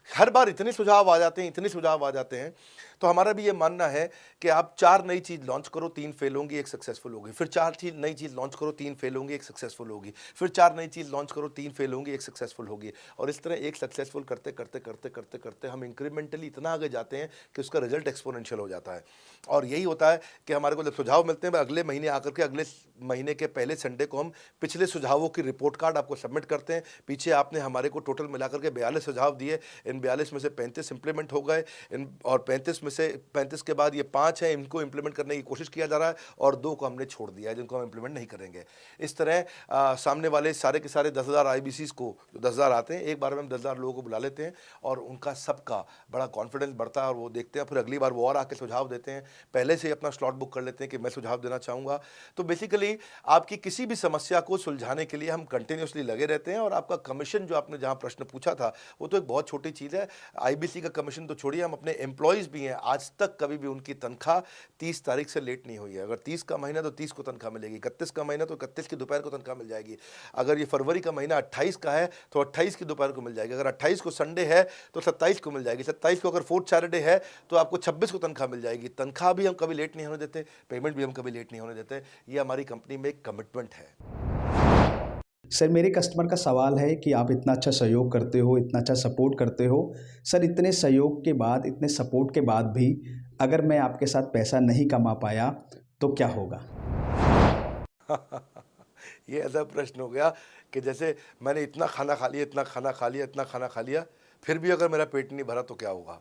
Speaker 1: हर बार इतने सुझाव आ जाते हैं, इतने सुझाव आ जाते हैं, तो हमारा भी ये मानना है कि आप 4 नई चीज़ लॉन्च करो, 3 फेल होंगी, 1 सक्सेसफुल होगी, फिर 4 नई चीज़ लॉन्च करो, 3 फेल होंगी, 1 सक्सेसफुल होगी, फिर 4 नई चीज़ लॉन्च करो, 3 फेल होंगी, 1 सक्सेसफुल होगी। और इस तरह एक सक्सेसफुल करते करते करते करते करते हम इंक्रीमेंटली इतना आगे जाते हैं कि उसका रिजल्ट एक्सपोनेंशियल हो जाता है। और यही होता है कि हमारे को जब सुझाव मिलते हैं, अगले महीने आकर के अगले महीने के पहले संडे को हम पिछले सुझावों की रिपोर्ट कार्ड आपको सबमिट करते हैं। पीछे आपने हमारे को टोटल मिलाकर के 42 सुझाव दिए, इन 42 में से 35 इंप्लीमेंट हो गए, और 35 में से 35 के बाद ये 5 हैं, इनको इंप्लीमेंट करने की कोशिश किया जा रहा है, और 2 को हमने छोड़ दिया है जिनको हम इंप्लीमेंट नहीं करेंगे। इस तरह सामने वाले सारे के सारे 10,000 आईबीसीज को, जो 10,000 आते हैं, एक बार में हम 10,000 लोगों को बुला लेते हैं और उनका सबका बड़ा कॉन्फिडेंस बढ़ता है और वो देखते हैं, फिर अगली बार वो और आके सुझाव देते हैं, पहले से ही अपना स्लॉट बुक कर लेते हैं कि मैं सुझाव देना चाहूँगा। तो बेसिकली आपकी किसी भी समस्या को सुलझाने के लिए हम कंटिन्यूसली लगे रहते हैं। और आपका कमीशन, जो आपने जहाँ प्रश्न पूछा था, वो तो एक बहुत छोटी चीज़ है। आईबीसी का कमीशन तो छोड़िए, हम अपने एम्प्लॉयज़ भी हैं, आज तक कभी भी उनकी तनख्वाह 30 तारीख से लेट नहीं हुई है। अगर 30 का महीना तो 30 को तनख्वाह मिलेगी, 31 का महीना तो 31 की दोपहर को तनख्वाह मिल जाएगी, अगर ये फरवरी का महीना 28 का है तो 28 की दोपहर को मिल जाएगी, अगर 28 को संडे है तो 27 को मिल जाएगी, 27 को अगर फोर्थ सैटरडे है तो आपको 26 को तनख्वाह मिल जाएगी। तनख्वाह भी हम कभी लेट नहीं होने देते, पेमेंट भी हम कभी लेट नहीं होने देते। ये हमारी कंपनी में एक कमिटमेंट है।
Speaker 2: सर, मेरे कस्टमर का सवाल है कि आप इतना अच्छा सहयोग करते हो, इतना अच्छा सपोर्ट करते हो, सर इतने सहयोग के बाद, इतने सपोर्ट के बाद भी अगर मैं आपके साथ पैसा नहीं कमा पाया तो क्या होगा?
Speaker 1: ये ऐसा प्रश्न हो गया कि जैसे मैंने इतना खाना खा लिया, इतना खाना खा लिया, इतना खाना खा लिया, फिर भी अगर मेरा पेट नहीं भरा तो क्या होगा?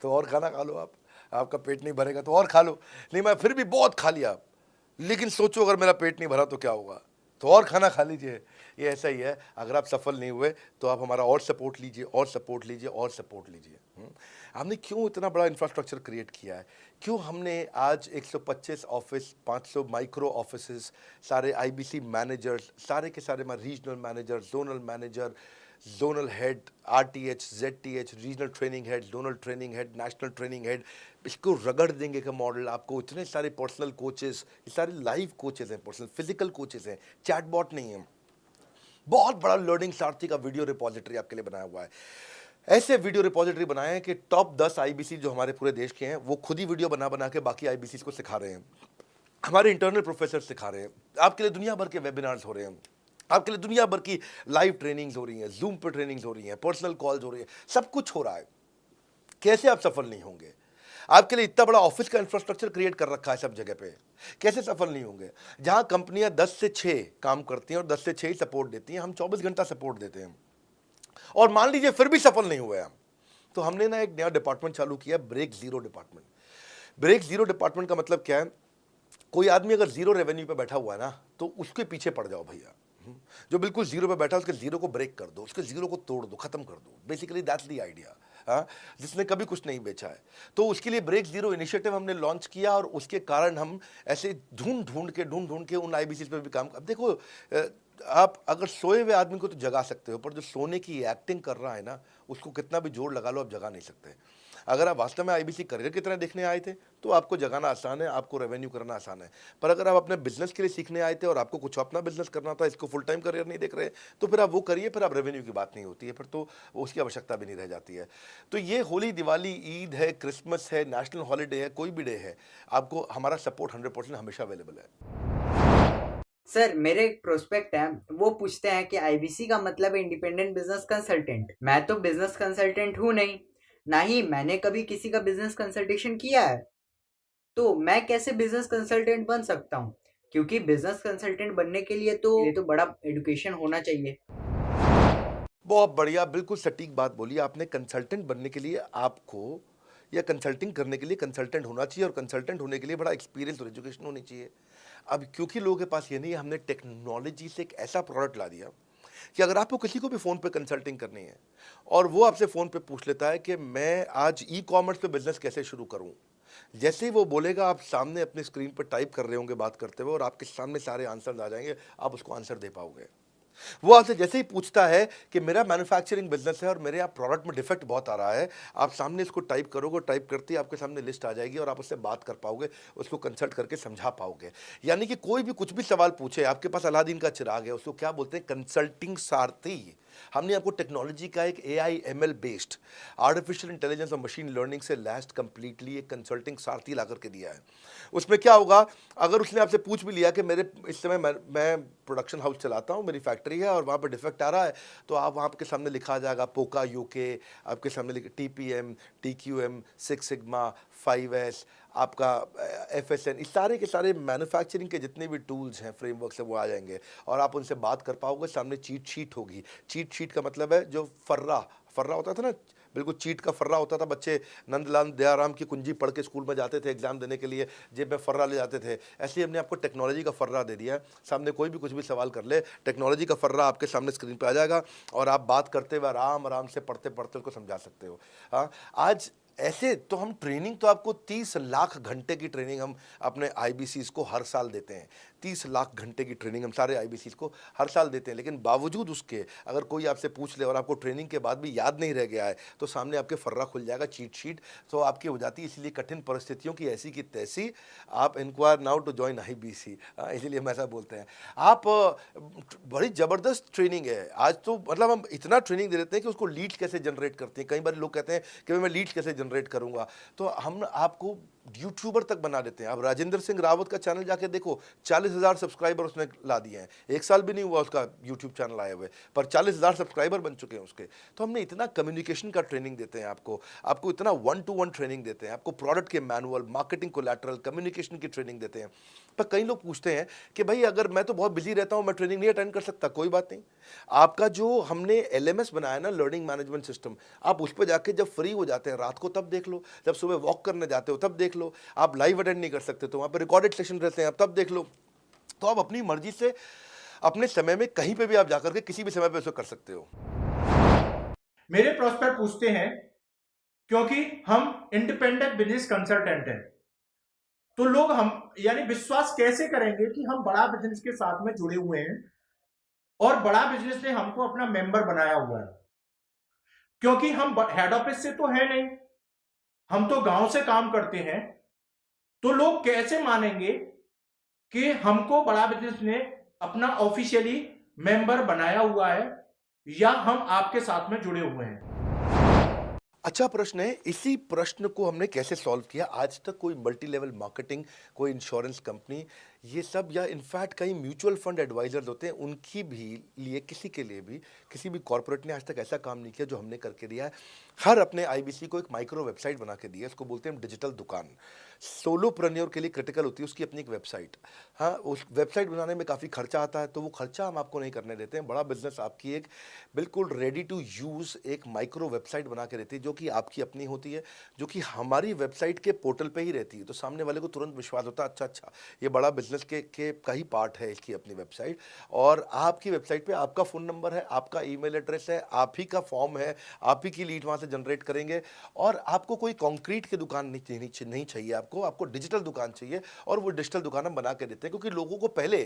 Speaker 1: तो और खाना खा लो आप, आपका पेट नहीं भरेगा तो और खा लो। नहीं, मैं फिर भी बहुत खा लिया, लेकिन सोचो अगर मेरा पेट नहीं भरा तो क्या होगा, तो और खाना खा लीजिए। ये ऐसा ही है, अगर आप सफल नहीं हुए तो आप हमारा और सपोर्ट लीजिए, और सपोर्ट लीजिए, और सपोर्ट लीजिए। हमने क्यों इतना बड़ा इंफ्रास्ट्रक्चर क्रिएट किया है, क्यों हमने आज 125 ऑफिस, 500 माइक्रो ऑफिसेस, सारे आईबीसी मैनेजर्स, सारे के सारे regional manager, zonal manager, zonal head, RTH, ZTH, regional training head, zonal training head, national training head, इसको रगड़ देंगे का मॉडल आपको। इतने सारे पर्सनल कोचेस, ये सारे लाइव कोचेस हैं, पर्सनल फिजिकल कोचेस हैं, चैटबॉट नहीं है। बहुत बड़ा लर्निंग सारथी का वीडियो रिपोजिटरी आपके लिए बनाया हुआ है। ऐसे वीडियो रिपोजिटरी बनाए हैं कि टॉप 10 आईबीसी जो हमारे पूरे देश के हैं, वो खुद ही वीडियो बना बना के बाकी आईबीसी को सिखा रहे हैं। हमारे इंटरनल प्रोफेसर सिखा रहे हैं, आपके लिए दुनिया भर के वेबिनार्स हो रहे हैं, आपके लिए दुनिया भर की लाइव ट्रेनिंग्स हो रही हैं, जूम पर ट्रेनिंग्स हो रही हैं, पर्सनल कॉल्स हो रही हैं, सब कुछ हो रहा है। कैसे आप सफल नहीं होंगे? आपके लिए इतना बड़ा ऑफिस का इंफ्रास्ट्रक्चर क्रिएट कर रखा है सब जगह पे, कैसे सफल नहीं होंगे? जहां कंपनियां 10 से 6 काम करती हैं और 10 से 6 ही सपोर्ट देती हैं, हम 24 घंटा सपोर्ट देते हैं, और मान लीजिए फिर भी सफल नहीं हुए हम, तो हमने ना एक नया डिपार्टमेंट चालू किया, break zero department. Break zero department का मतलब क्या है? कोई आदमी अगर जीरो रेवेन्यू पे बैठा हुआ है ना, तो उसके पीछे पड़ जाओ भैया। जो बिल्कुल जीरो पे बैठा है, उसके जीरो को ब्रेक कर दो, उसके जीरो को तोड़ दो, खत्म कर दो। Basically that's the idea. जिसने कभी कुछ नहीं बेचा है, तो उसके लिए ब्रेक जीरो इनिशिएटिव हमने लॉन्च किया, और उसके कारण हम ऐसे ढूंढ ढूंढ के उन आईबीसी पे भी काम। अब देखो, आप अगर सोए हुए आदमी को तो जगा सकते हो, पर जो सोने की एक्टिंग कर रहा है ना, उसको कितना भी जोर लगा लो, आप जगा नहीं सकते। अगर आप वास्तव में आईबीसी करियर की तरह देखने आए थे तो आपको जगाना आसान है, आपको रेवेन्यू करना आसान है। पर अगर आप अपने बिजनेस के लिए सीखने आए थे और आपको कुछ अपना बिजनेस करना था, इसको फुल टाइम करियर नहीं देख रहे, तो फिर आप वो करिए, फिर आप रेवेन्यू की बात नहीं होती है, फिर तो उसकी आवश्यकता भी नहीं रह जाती है। तो ये होली, दिवाली, ईद है, क्रिसमस है, नेशनल हॉलीडे है, कोई भी डे है, आपको हमारा सपोर्ट 100% हमेशा अवेलेबल है।
Speaker 12: सर, मेरे एक प्रोस्पेक्ट है, वो पूछते हैं कि आईबीसी का मतलब है इंडिपेंडेंट बिजनेस कंसल्टेंट। मैं तो बिजनेस कंसल्टेंट हूँ नहीं, ना ही मैंने कभी किसी का बिजनेस कंसल्टेशन किया है, तो मैं कैसे बिजनेस कंसल्टेंट बन सकता हूँ? क्योंकि बिजनेस कंसल्टेंट बनने के लिए तो बड़ा एजुकेशन होना चाहिए।
Speaker 1: बहुत बढ़िया, बिल्कुल सटीक बात बोली आपने। कंसल्टेंट बनने के लिए आपको, या कंसल्टिंग करने के लिए कंसल्टेंट होना चाहिए, और कंसल्टेंट होने के लिए बड़ा एक्सपीरियंस और एजुकेशन होनी चाहिए। अब क्योंकि लोगों के पास ये नहीं है, हमने टेक्नोलॉजी से एक ऐसा प्रोडक्ट ला दिया कि अगर आपको किसी को भी फ़ोन पे कंसल्टिंग करनी है और वो आपसे फ़ोन पे पूछ लेता है कि मैं आज ई कॉमर्स पे बिजनेस कैसे शुरू करूं, जैसे ही वो बोलेगा आप सामने अपनी स्क्रीन पर टाइप कर रहे होंगे बात करते हुए और आपके सामने सारे आंसर आ जाएंगे, आप उसको आंसर दे पाओगे। वो आपसे जैसे ही पूछता है कि मेरा मैन्युफैक्चरिंग बिजनेस है और मेरे यहाँ प्रोडक्ट में डिफेक्ट बहुत आ रहा है, आप सामने इसको टाइप करोगे, टाइप करते ही आपके सामने लिस्ट आ जाएगी और आप उससे बात कर पाओगे, उसको कंसल्ट करके समझा पाओगे। यानी कि कोई भी कुछ भी सवाल पूछे, आपके पास अलादीन का चिराग है, उसको क्या बोलते हैं, कंसल्टिंग सारथी। हमने आपको टेक्नोलॉजी का एक AI ML based artificial intelligence और मशीन लर्निंग से लैस्ड कंप्लीटली एक कंसल्टिंग सारथी ला करके दिया है। उसमें क्या होगा, अगर उसने आपसे पूछ भी लिया कि मेरे इस समय मैं प्रोडक्शन हाउस चलाता हूँ, मेरी फैक्ट्री है और वहाँ पर डिफेक्ट आ रहा है, तो आप वहाँ के सामने लिखा आ जाएगा पोका UK, आपके सामने TPM, TQM, 6 सिग्मा, 5S, आपका FSN, इस सारे के सारे मैन्युफैक्चरिंग के जितने भी टूल्स हैं, फ्रेमवर्क से वो आ जाएंगे और आप उनसे बात कर पाओगे। सामने चीट शीट होगी। चीट शीट का मतलब है जो फर्रा होता था ना, बिल्कुल चीट का फर्रा होता था। बच्चे नंदलाल दयाराम की कुंजी पढ़ के स्कूल में जाते थे एग्जाम देने के लिए, जेब में फर्रा ले जाते थे। ऐसे ही हमने आपको टेक्नोलॉजी का फर्रा दे दिया है। सामने कोई भी कुछ भी सवाल कर ले, टेक्नोलॉजी का फर्रा आपके सामने स्क्रीन पे आ जाएगा और आप बात करते हुए आराम से पढ़ते पढ़ते उसको समझा सकते हो। हाँ, आज ऐसे तो हम ट्रेनिंग तो आपको 30 लाख घंटे की ट्रेनिंग हम अपने IBCs को हर साल देते हैं। 30 लाख घंटे की ट्रेनिंग हम सारे IBCs को हर साल देते हैं, लेकिन बावजूद उसके अगर कोई आपसे पूछ ले और आपको ट्रेनिंग के बाद भी याद नहीं रह गया है तो सामने आपके फर्रा खुल जाएगा, चीट शीट तो आपकी हो जाती है। इसलिए कठिन परिस्थितियों की ऐसी की तैसी, आप inquire now to join IBC, इसीलिए हम ऐसा बोलते हैं। आप बड़ी ज़बरदस्त ट्रेनिंग है आज तो, मतलब हम इतना ट्रेनिंग दे देते हैं कि उसको लीड्स कैसे जनरेट करते हैं। कई बार लोग कहते हैं कि मैं लीड्स कैसे जनरेट करूंगा, तो हम आपको यूट्यूबर तक बना देते हैं। आप राजेंद्र सिंह रावत का चैनल जाके देखो, 40,000 सब्सक्राइबर उसने ला दिए हैं। 1 साल भी नहीं हुआ उसका यूट्यूब चैनल आए हुए, पर 40,000 सब्सक्राइबर बन चुके हैं उसके। तो हमने इतना कम्युनिकेशन का ट्रेनिंग देते हैं आपको इतना 1-to-1 ट्रेनिंग देते हैं, आपको प्रोडक्ट के मैनुअल, मार्केटिंग कोलैटरल, कम्युनिकेशन की ट्रेनिंग देते हैं। पर कई लोग पूछते हैं कि भाई अगर मैं तो बहुत बिजी रहता हूं, मैं ट्रेनिंग नहीं अटेंड कर सकता। कोई बात नहीं, आपका जो हमने LMS बनाया ना, लर्निंग मैनेजमेंट सिस्टम, आप उस पर जाके जब फ्री हो जाते हैं रात को तब देख लो, जब सुबह वॉक करने जाते हो तब देख लो। आप लाइव अटेंड नहीं कर सकते तो वहां पर रिकॉर्डेड सेशन रहते हैं, आप तब देख लो। तो आप अपनी मर्जी से अपने समय में कहीं पे भी आप जाकर के किसी भी समय पे उसको कर सकते हो।
Speaker 13: मेरे प्रोस्पेक्ट पूछते हैं, क्योंकि हम इंडिपेंडेंट बिजनेस कंसल्टेंट हैं, तो लोग हम यानी विश्वास कैसे करेंगे कि हम बड़ा बिजनेस के साथ में जुड़े हुए हैं और बड़ा बिजनेस ने हमको अपना मेंबर बनाया हुआ है। क्योंकि हम हेड ऑफिस से तो है नहीं, हम तो गांव से काम करते हैं, तो लोग कैसे मानेंगे कि हमको बड़ा बिजनेस ने अपना ऑफिशियली मेंबर बनाया हुआ है या हम आपके साथ में जुड़े हुए हैं।
Speaker 1: अच्छा प्रश्न है। इसी प्रश्न को हमने कैसे सॉल्व किया, आज तक कोई मल्टी लेवल मार्केटिंग, कोई इंश्योरेंस कंपनी, ये सब, या इनफैक्ट कई म्यूचुअल फंड एडवाइजर्स होते हैं, उनकी भी लिए किसी के लिए भी किसी भी कॉर्पोरेट ने आज तक ऐसा काम नहीं किया जो हमने करके दिया है। हर अपने IBC को एक माइक्रो वेबसाइट बना के दी है, इसको बोलते हैं डिजिटल दुकान। सोलोप्रेन्योर के लिए क्रिटिकल होती है उसकी अपनी एक वेबसाइट। हाँ, उस वेबसाइट बनाने में काफ़ी खर्चा आता है, तो वो खर्चा हम आपको नहीं करने देते हैं। बड़ा बिजनेस आपकी एक बिल्कुल रेडी टू यूज़ एक माइक्रो वेबसाइट बना के देती है, जो कि आपकी अपनी होती है, जो कि हमारी वेबसाइट के पोर्टल पे ही रहती है। तो सामने वाले को तुरंत विश्वास होता है, अच्छा ये बड़ा बिजनेस के का ही पार्ट है इसकी अपनी वेबसाइट। और आपकी वेबसाइट पे आपका फ़ोन नंबर है, आपका ईमेल एड्रेस है, आप ही का फॉर्म है, आप ही की लीड वहाँ से जनरेट करेंगे। और आपको कोई कॉन्क्रीट की दुकान नहीं चाहिए, आपको डिजिटल दुकान चाहिए। और वो डिजिटल दुकान हम बना के देते हैं, क्योंकि लोगों को पहले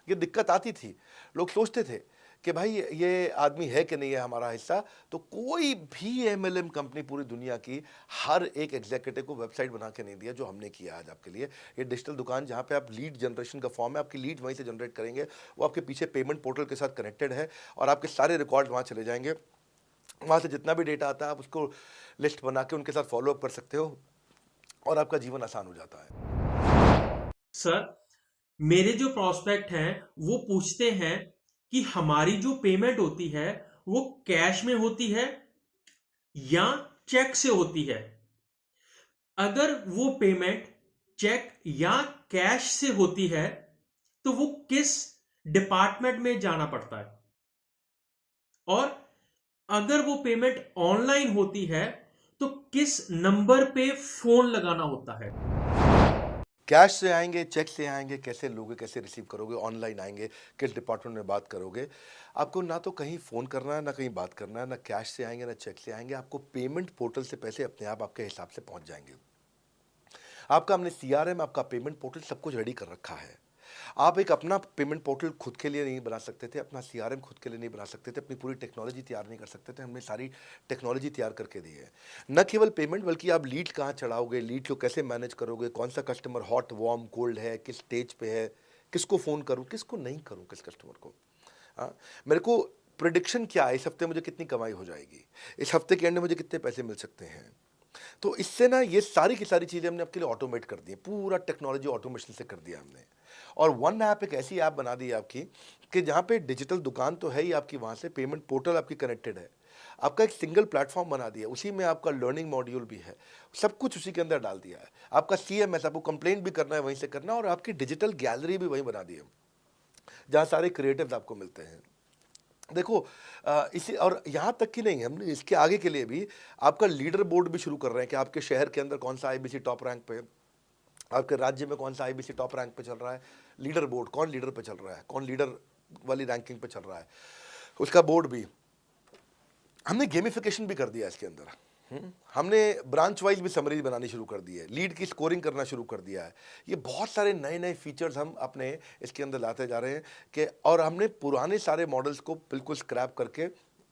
Speaker 1: ये दिक्कत आती थी, लोग सोचते थे कि भाई ये आदमी है कि नहीं है हमारा हिस्सा। तो कोई भी MLM कंपनी पूरी दुनिया की हर एक एग्जीक्यूटिव को वेबसाइट बना के नहीं दिया जो हमने किया आज आपके लिए। ये डिजिटल दुकान जहाँ पे आप लीड जनरेशन का फॉर्म है, आपकी लीड वहीं से जनरेट करेंगे, वो आपके पीछे पेमेंट पोर्टल के साथ कनेक्टेड है और आपके सारे रिकॉर्ड वहाँ चले जाएंगे। वहाँ से जितना भी डेटा आता है आप उसको लिस्ट बना के उनके साथ फॉलोअप कर सकते हो और आपका जीवन आसान हो जाता है।
Speaker 14: सर, मेरे जो प्रोस्पेक्ट हैं वो पूछते हैं कि हमारी जो पेमेंट होती है वो कैश में होती है या चेक से होती है। अगर वो पेमेंट चेक या कैश से होती है तो वो किस डिपार्टमेंट में जाना पड़ता है, और अगर वो पेमेंट ऑनलाइन होती है तो किस नंबर पे फोन लगाना होता है।
Speaker 1: कैश से आएंगे, चेक से आएंगे, कैसे लोगे, कैसे रिसीव करोगे, ऑनलाइन आएंगे, किस डिपार्टमेंट में बात करोगे। आपको ना तो कहीं फ़ोन करना है, ना कहीं बात करना है, ना कैश से आएंगे, ना चेक से आएंगे। आपको पेमेंट पोर्टल से पैसे अपने आप आपके हिसाब से पहुंच जाएंगे। आपका हमने CRM, आपका पेमेंट पोर्टल सब कुछ रेडी कर रखा है। आप एक अपना पेमेंट पोर्टल खुद के लिए नहीं बना सकते थे, अपना CRM खुद के लिए नहीं बना सकते थे, अपनी पूरी टेक्नोलॉजी तैयार नहीं कर सकते थे। हमने सारी टेक्नोलॉजी तैयार करके दी है। न केवल पेमेंट, बल्कि आप लीड कहाँ चढ़ाओगे, लीड को कैसे मैनेज करोगे, कौन सा कस्टमर हॉट, वार्म, कोल्ड है, किस स्टेज पे है, किसको फ़ोन करूँ, किसको नहीं करूँ, किस कस्टमर को। हाँ, मेरे को प्रिडिक्शन क्या है, इस हफ्ते मुझे कितनी कमाई हो जाएगी, इस हफ्ते के एंड में मुझे कितने पैसे मिल सकते हैं। तो इससे ना ये सारी की सारी चीज़ें हमने आपके लिए ऑटोमेट कर दी है, पूरा टेक्नोलॉजी ऑटोमेशन से कर दिया हमने। और वन ऐप एक ऐसी ऐप बना दी है आपकी कि जहाँ पे डिजिटल दुकान तो है ही आपकी, वहाँ से पेमेंट पोर्टल आपकी कनेक्टेड है, आपका एक सिंगल प्लेटफॉर्म बना दिया, उसी में आपका लर्निंग मॉड्यूल भी है, सब कुछ उसी के अंदर डाल दिया है। आपका CMS, आपको कंप्लेंट भी करना है वहीं से करना, और आपकी डिजिटल गैलरी भी वहीं बना दी है, जहाँ सारे क्रिएटिव्स आपको मिलते हैं। देखो इसी, और यहाँ तक कि नहीं, हमने इसके आगे के लिए भी आपका लीडर बोर्ड भी शुरू कर रहे हैं कि आपके शहर के अंदर कौन सा IBC टॉप रैंक पे है, आपके राज्य में कौन सा IBC टॉप रैंक पे चल रहा है, लीडर बोर्ड कौन लीडर पे चल रहा है, कौन लीडर वाली रैंकिंग पे चल रहा है, उसका बोर्ड भी। हमने गेमिफिकेशन भी कर दिया इसके अंदर। हमने ब्रांच वाइज भी समरी बनानी शुरू कर दी है, लीड की स्कोरिंग करना शुरू कर दिया है। ये बहुत सारे नए नए फीचर्स हम अपने इसके अंदर लाते जा रहे हैं कि, और हमने पुराने सारे मॉडल्स को बिल्कुल स्क्रैप करके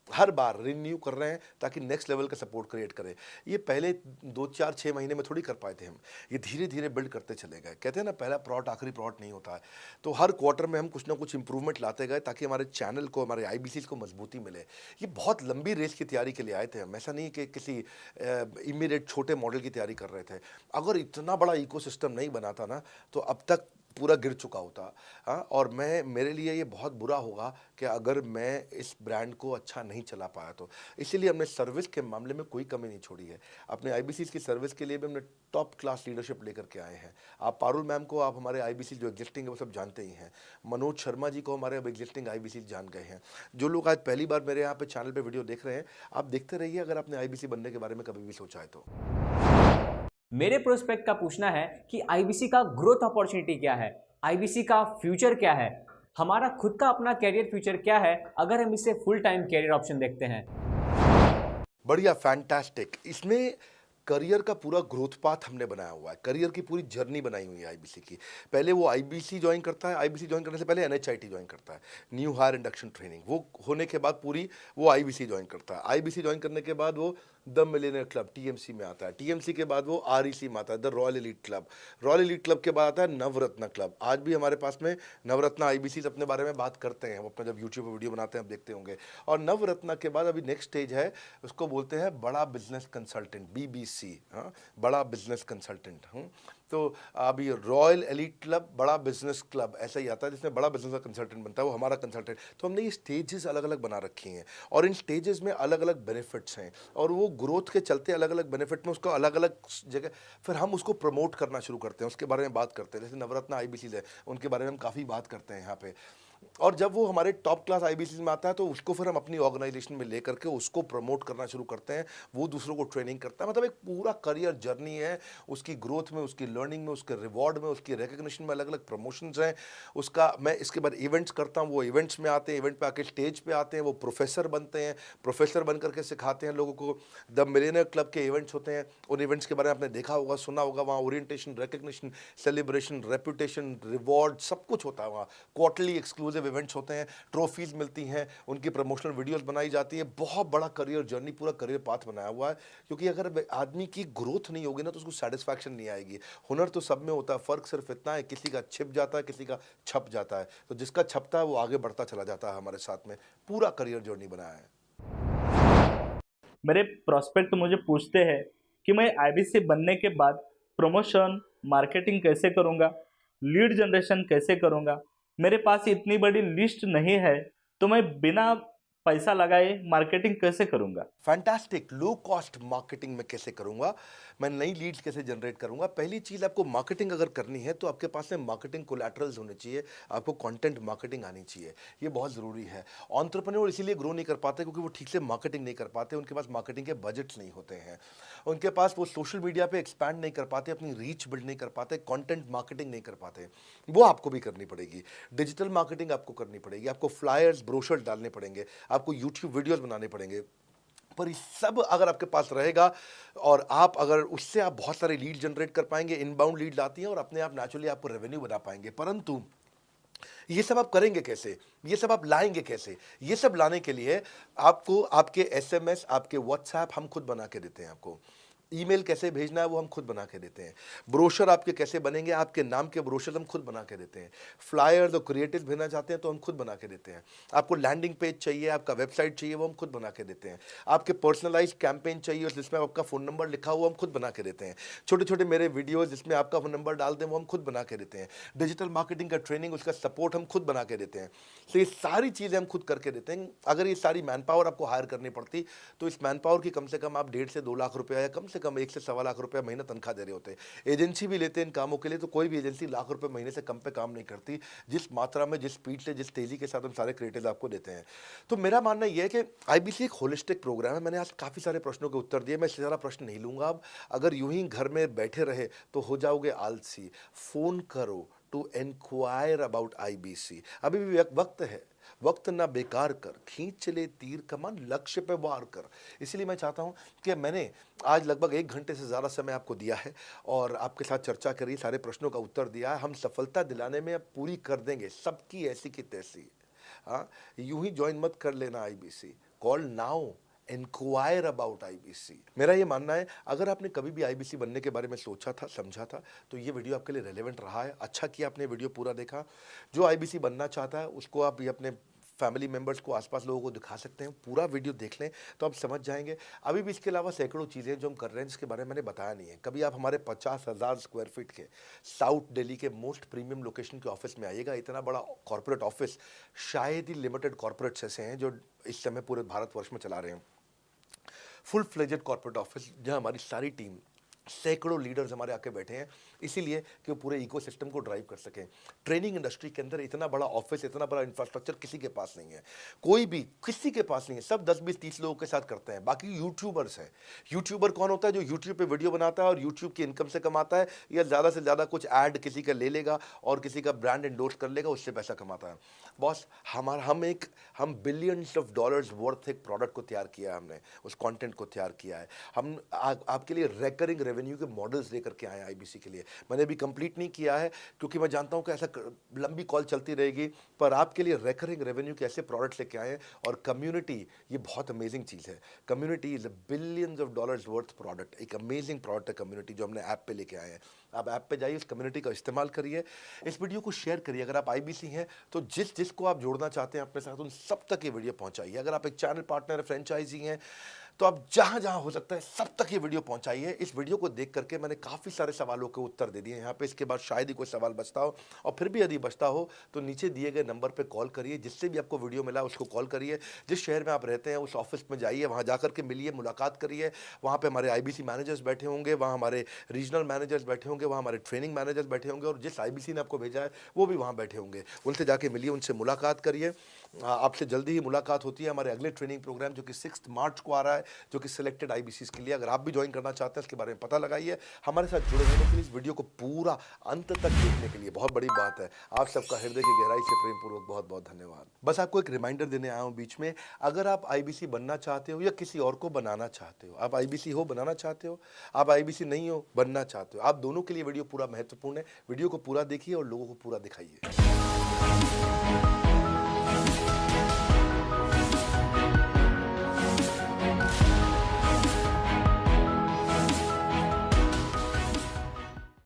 Speaker 1: हर बार रिन्यू कर रहे हैं ताकि नेक्स्ट लेवल का सपोर्ट क्रिएट करें। ये पहले 2, 4, 6 महीने में थोड़ी कर पाए थे हम, ये धीरे धीरे बिल्ड करते चले गए। कहते हैं ना, पहला प्लॉट आखिरी प्लॉट नहीं होता है। तो हर क्वार्टर में हम कुछ ना कुछ इंप्रूवमेंट लाते गए ताकि हमारे चैनल को, हमारे IBCs को मजबूती मिले। ये बहुत लंबी रेस की तैयारी के लिए आए थे हम, ऐसा नहीं कि किसी इमीडिएट छोटे मॉडल की तैयारी कर रहे थे। अगर इतना बड़ा इकोसिस्टम नहीं बना था ना, तो अब तक पूरा गिर चुका होता। हाँ, और मेरे लिए ये बहुत बुरा होगा कि अगर मैं इस ब्रांड को अच्छा नहीं चला पाया तो। इसीलिए हमने सर्विस के मामले में कोई कमी नहीं छोड़ी है। अपने IBCs की सर्विस के लिए भी हमने टॉप क्लास लीडरशिप लेकर के आए हैं। आप पारुल मैम को, आप हमारे IBC जो एग्जिस्टिंग है वो सब जानते ही हैं। मनोज शर्मा जी को हमारे अब एग्जिस्टिंग IBC जान गए हैं। जो लोग आज पहली बार मेरे यहाँ पे चैनल पे वीडियो देख रहे हैं, आप देखते रहिए अगर आपने IBC बनने के बारे में कभी भी सोचा है तो।
Speaker 15: मेरे प्रोस्पेक्ट का पूछना है कि IBC का ग्रोथ अपॉर्चुनिटी क्या है, IBC का फ्यूचर क्या है, हमारा खुद का अपना कैरियर फ्यूचर क्या है अगर हम इसे फुल टाइम कैरियर ऑप्शन देखते हैं।
Speaker 1: बढ़िया, फैंटास्टिक। इसमें करियर का पूरा ग्रोथ पाथ हमने बनाया हुआ है, करियर की पूरी जर्नी बनाई हुई है IBC की। पहले वो IBC ज्वाइन करता है, IBC ज्वाइन करने से पहले NHIT ज्वाइन करता है, न्यू हायर इंडक्शन ट्रेनिंग। वो होने के बाद पूरी वो IBC ज्वाइन करता है। IBC ज्वाइन करने के बाद वो द मिलियनियर क्लब TMC में आता है, TMC के बाद वो REC में आता है, the royal elite club, royal elite club के बाद आता है नवरत्न क्लब। आज भी हमारे पास में नवरत्न IBCs अपने बारे में बात करते हैं, वो अपना जब यूट्यूब पर वीडियो बनाते हैं आप देखते होंगे। और नवरत्न के बाद अभी नेक्स्ट स्टेज है, उसको बोलते हैं बड़ा बिजनेस कंसल्टेंट, BBC। हाँ, बड़ा बिजनेस कंसल्टेंट। तो अभी रॉयल एलीट क्लब, बड़ा बिजनेस क्लब, ऐसा ही आता है जिसमें बड़ा बिजनेस का कंसल्टेंट बनता है, वो हमारा कंसल्टेंट। तो हमने ये स्टेजेस अलग अलग बना रखी हैं और इन स्टेजेस में अलग अलग बेनिफिट्स हैं और वो ग्रोथ के चलते अलग अलग बेनिफिट में उसका अलग अलग जगह फिर हम उसको प्रमोट करना शुरू करते हैं, उसके बारे में बात करते हैं। जैसे नवरत्न IBCs है, उनके बारे में हम काफ़ी बात करते हैं यहाँ पे। और जब वो हमारे टॉप क्लास IBCs में आता है तो उसको फिर हम अपनी ऑर्गेनाइजेशन में लेकर के उसको प्रमोट करना शुरू करते हैं, वो दूसरों को ट्रेनिंग करता है। मतलब एक पूरा करियर जर्नी है, उसकी ग्रोथ में, उसकी लर्निंग में, उसके रिवॉर्ड में, उसकी रिकग्निशन में अलग अलग प्रमोशंस हैं उसका। मैं इसके बाद इवेंट्स करता हूँ, वो इवेंट्स में आते हैं, इवेंट पे आके स्टेज पे आते हैं, वो प्रोफेसर बनते हैं, प्रोफेसर बन करके सिखाते हैं लोगों को। द मिलियनियर क्लब के इवेंट्स होते हैं, उन इवेंट्स के बारे में आपने देखा होगा, सुना होगा। वहाँ orientation, recognition, celebration, reputation, reward सब कुछ होता है। वहाँ क्वार्टरली एक्सक्लूसिव इवेंट्स होते हैं, ट्रॉफीज मिलती हैं, उनकी प्रमोशनल वीडियोस बनाई जाती है। बहुत बड़ा करियर जर्नी, पूरा करियर पाथ बनाया हुआ है। क्योंकि अगर आदमी की ग्रोथ नहीं होगी ना तो उसको सेटिस्फैक्शन नहीं आएगी। हुनर तो सब में होता है, फर्क सिर्फ इतना है किसी का छिप जाता है, किसी का छप जाता है। तो जिसका छपता है वो आगे बढ़ता चला जाता है। हमारे साथ में पूरा करियर जर्नी बनाया है।
Speaker 16: मेरे प्रोस्पेक्ट मुझे पूछते हैं कि मैं IBC बनने के बाद प्रमोशन, मार्केटिंग कैसे करूंगा, लीड जनरेशन कैसे करूंगा। मेरे पास इतनी बड़ी लिस्ट नहीं है, तो मैं बिना पैसा लगाए मार्केटिंग कैसे करूंगा?
Speaker 1: फैंटास्टिक। लो कॉस्ट मार्केटिंग में कैसे करूंगा, मैं नई लीड्स कैसे जनरेट करूंगा। पहली चीज, आपको मार्केटिंग अगर करनी है तो आपके पास में मार्केटिंग कोलैटरल्स होने चाहिए, आपको कंटेंट मार्केटिंग आनी चाहिए, ये बहुत जरूरी है। एंटरप्रेन्योर इसीलिए ग्रो नहीं कर पाते क्योंकि वो ठीक से मार्केटिंग नहीं कर पाते, उनके पास मार्केटिंग के बजट्स नहीं होते हैं, उनके पास वो सोशल मीडिया पे एक्सपैंड नहीं कर पाते, अपनी रीच बिल्ड नहीं कर पाते, कंटेंट मार्केटिंग नहीं कर पाते। वो आपको भी करनी पड़ेगी। डिजिटल मार्केटिंग आपको करनी पड़ेगी, आपको फ्लायर्स ब्रोशर्स डालने पड़ेंगे, आपको यूट्यूब वीडियोस बनाने पड़ेंगे। पर ये सब अगर आपके पास रहेगा और आप अगर उससे आप बहुत सारे लीड जनरेट कर पाएंगे, इनबाउंड लीड आती हैं और अपने आप नेचुरली आपको रेवेन्यू बना पाएंगे। परंतु ये सब आप करेंगे कैसे, ये सब आप लाएंगे कैसे? ये सब लाने के लिए आपको आपके एसएमएस, आपके व्हाट्सएप हम खुद बना के देते हैं। आपको ईमेल कैसे भेजना है वो हम खुद बना के देते हैं। ब्रोशर आपके कैसे बनेंगे, आपके नाम के ब्रोशर हम खुद बना के देते हैं। फ्लायर्स और क्रिएटिव भेजना चाहते हैं तो हम खुद बना के देते हैं। आपको लैंडिंग पेज चाहिए, आपका वेबसाइट चाहिए, वो हम खुद बना के देते हैं। आपके पर्सनलाइज कैंपेन चाहिए जिसमें आपका फ़ोन नंबर लिखा हुआ, हम खुद बना के देते हैं। छोटे छोटे मेरे वीडियोज़ जिसमें आपका फ़ोन नंबर डाल दें वो हम खुद बना के देते हैं। डिजिटल मार्केटिंग का ट्रेनिंग, उसका सपोर्ट हम खुद बना के देते हैं। तो ये सारी चीज़ें हम खुद करके देते हैं। अगर ये सारी मैन पावर आपको हायर करनी पड़ती तो इस मैन पावर की कम से कम आप 1.5 से 2 लाख रुपया या कम से कम 1 से 1.25 लाख रुपया महीना तनख्वाह दे रहे होते हैं। एजेंसी भी लेते हैं इन कामों के लिए, तो कोई भी एजेंसी लाख रुपए महीने से कम पे काम नहीं करती, जिस मात्रा में, जिस स्पीड से, जिस तेजी के साथ हम सारे क्रिएटिव आपको देते हैं। तो मेरा मानना यह है कि आईबीसी एक होलिस्टिक प्रोग्राम है। मैंने आज काफ़ी सारे प्रश्नों के उत्तर दिए, मैं इससे ज़्यादा प्रश्न नहीं लूँगा। अब अगर यूं ही घर में बैठे रहे तो हो जाओगे आलसी। फ़ोन करो टू इंक्वायर अबाउट आईबीसी। अभी भी वक्त है, वक्त ना बेकार कर, खींच ले तीर कमान, लक्ष्य पे वार कर। इसलिए मैं चाहता हूं कि मैंने आज लगभग 1 घंटे से ज़्यादा समय आपको दिया है और आपके साथ चर्चा करी, सारे प्रश्नों का उत्तर दिया है। हम सफलता दिलाने में अब पूरी कर देंगे, सबकी ऐसी की तैसी। हाँ, यूं ही ज्वाइन मत कर लेना IBC. Call now, inquire about IBC. मेरा ये मानना है, अगर आपने कभी भी आईबीसी बनने के बारे में सोचा था, समझा था, तो ये वीडियो आपके लिए रेलेवेंट रहा है। अच्छा किया आपने वीडियो पूरा देखा। जो आईबीसी बनना चाहता है उसको आप ये अपने फैमिली मेम्बर्स को, आसपास लोगों को दिखा सकते हैं। पूरा वीडियो देख लें तो आप समझ जाएंगे। अभी भी इसके अलावा सैकड़ों चीज़ें जो हम कर रहे हैं जिसके बारे में मैंने बताया नहीं है। कभी आप हमारे 50,000 स्क्वायर फीट के साउथ दिल्ली के मोस्ट प्रीमियम लोकेशन के ऑफिस में आइएगा। इतना बड़ा कॉर्पोरेट ऑफिस शायद ही लिमिटेड कॉर्पोरेट्स ऐसे हैं जो इस समय पूरे भारतवर्ष में चला रहे हैं। फुल फ्लेजेड कॉर्पोरेट ऑफिस जहां हमारी सारी टीम, सैकड़ों लीडर्स हमारे आके बैठे हैं, इसीलिए कि वो पूरे इकोसिस्टम को ड्राइव कर सकें। ट्रेनिंग इंडस्ट्री के अंदर इतना बड़ा ऑफिस, इतना बड़ा इंफ्रास्ट्रक्चर किसी के पास नहीं है, कोई भी किसी के पास नहीं है। सब 10, 20, 30 लोगों के साथ करते हैं। बाकी यूट्यूबर्स हैं। यूट्यूबर कौन होता है? जो यूट्यूब पे वीडियो बनाता है और यूट्यूब की इनकम से कमाता है, या ज़्यादा से ज़्यादा कुछ ऐड किसी का ले लेगा और किसी का ब्रांड एंडोर्स कर लेगा, उससे पैसा कमाता है। बॉस, हम बिलियंस ऑफ डॉलर्स वर्थ एक प्रोडक्ट को तैयार किया है, हमने उस कंटेंट को तैयार किया है। हम आपके लिए रेकरिंग रेवेन्यू के मॉडल्स लेकर के आए आईबीसी के लिए। मैंने अभी कंप्लीट नहीं किया है क्योंकि मैं जानता हूं कि ऐसा लंबी कॉल चलती रहेगी, पर आपके लिए रेकरिंग रेवेन्यू के ऐसे प्रोडक्ट्स लेके आए हैं। और कम्युनिटी, ये बहुत अमेजिंग चीज़ है। Community is a billions of dollars worth product. एक अमेजिंग प्रोडक्ट है कम्युनिटी, जो हमने ऐप पे लेके आए हैं। आप ऐप पे जाइए, इस कम्युनिटी का इस्तेमाल करिए, इस वीडियो को शेयर करिए। अगर आप आईबीसी हैं तो जिसको आप जोड़ना चाहते हैं अपने साथ, उन सब तक ये वीडियो पहुंचाइए। अगर आप एक चैनल पार्टनर, फ्रेंचाइजी हैं, तो आप जहां जहां हो सकता है सब तक ये वीडियो पहुंचाइए। इस वीडियो को देख करके मैंने काफ़ी सारे सवालों के उत्तर दे दिए यहाँ पे। इसके बाद शायद ही कोई सवाल बचता हो, और फिर भी यदि बचता हो तो नीचे दिए गए नंबर पे कॉल करिए। जिससे भी आपको वीडियो मिला उसको कॉल करिए। जिस शहर में आप रहते हैं उस ऑफिस में जाइए, वहाँ जाकर के मिलिए, मुलाकात करिए। वहाँ पे हमारे आईबीसी मैनेजर्स बैठे होंगे, वहाँ हमारे रीजनल मैनेजर्स बैठे होंगे, वहाँ हमारे ट्रेनिंग मैनेजर्स बैठे होंगे, और जिस आईबीसी ने आपको भेजा है वो भी वहाँ बैठे होंगे। उनसे जाके मिलिए, उनसे मुलाकात करिए। आपसे जल्दी ही मुलाकात होती है। हमारे अगले ट्रेनिंग प्रोग्राम जो कि 6 मार्च को आ रहा है, जो कि सिलेक्टेड आईबीसीज के लिए, अगर आप भी ज्वाइन करना चाहते हैं इसके बारे में पता लगाइए। हमारे साथ जुड़े रहने के लिए, इस वीडियो को पूरा अंत तक देखने के लिए बहुत बड़ी बात है। आप सबका हृदय की गहराई से प्रेम पूर्वक बहुत बहुत धन्यवाद। बस आपको एक रिमाइंडर देने आया हूँ बीच में, अगर आप आईबीसी बनना चाहते हो या किसी और को बनाना चाहते हो, आप आईबीसी हो बनाना चाहते हो, आप आईबीसी नहीं हो बनना चाहते हो, आप दोनों के लिए वीडियो पूरा महत्वपूर्ण है। वीडियो को पूरा देखिए और लोगों को पूरा दिखाइए।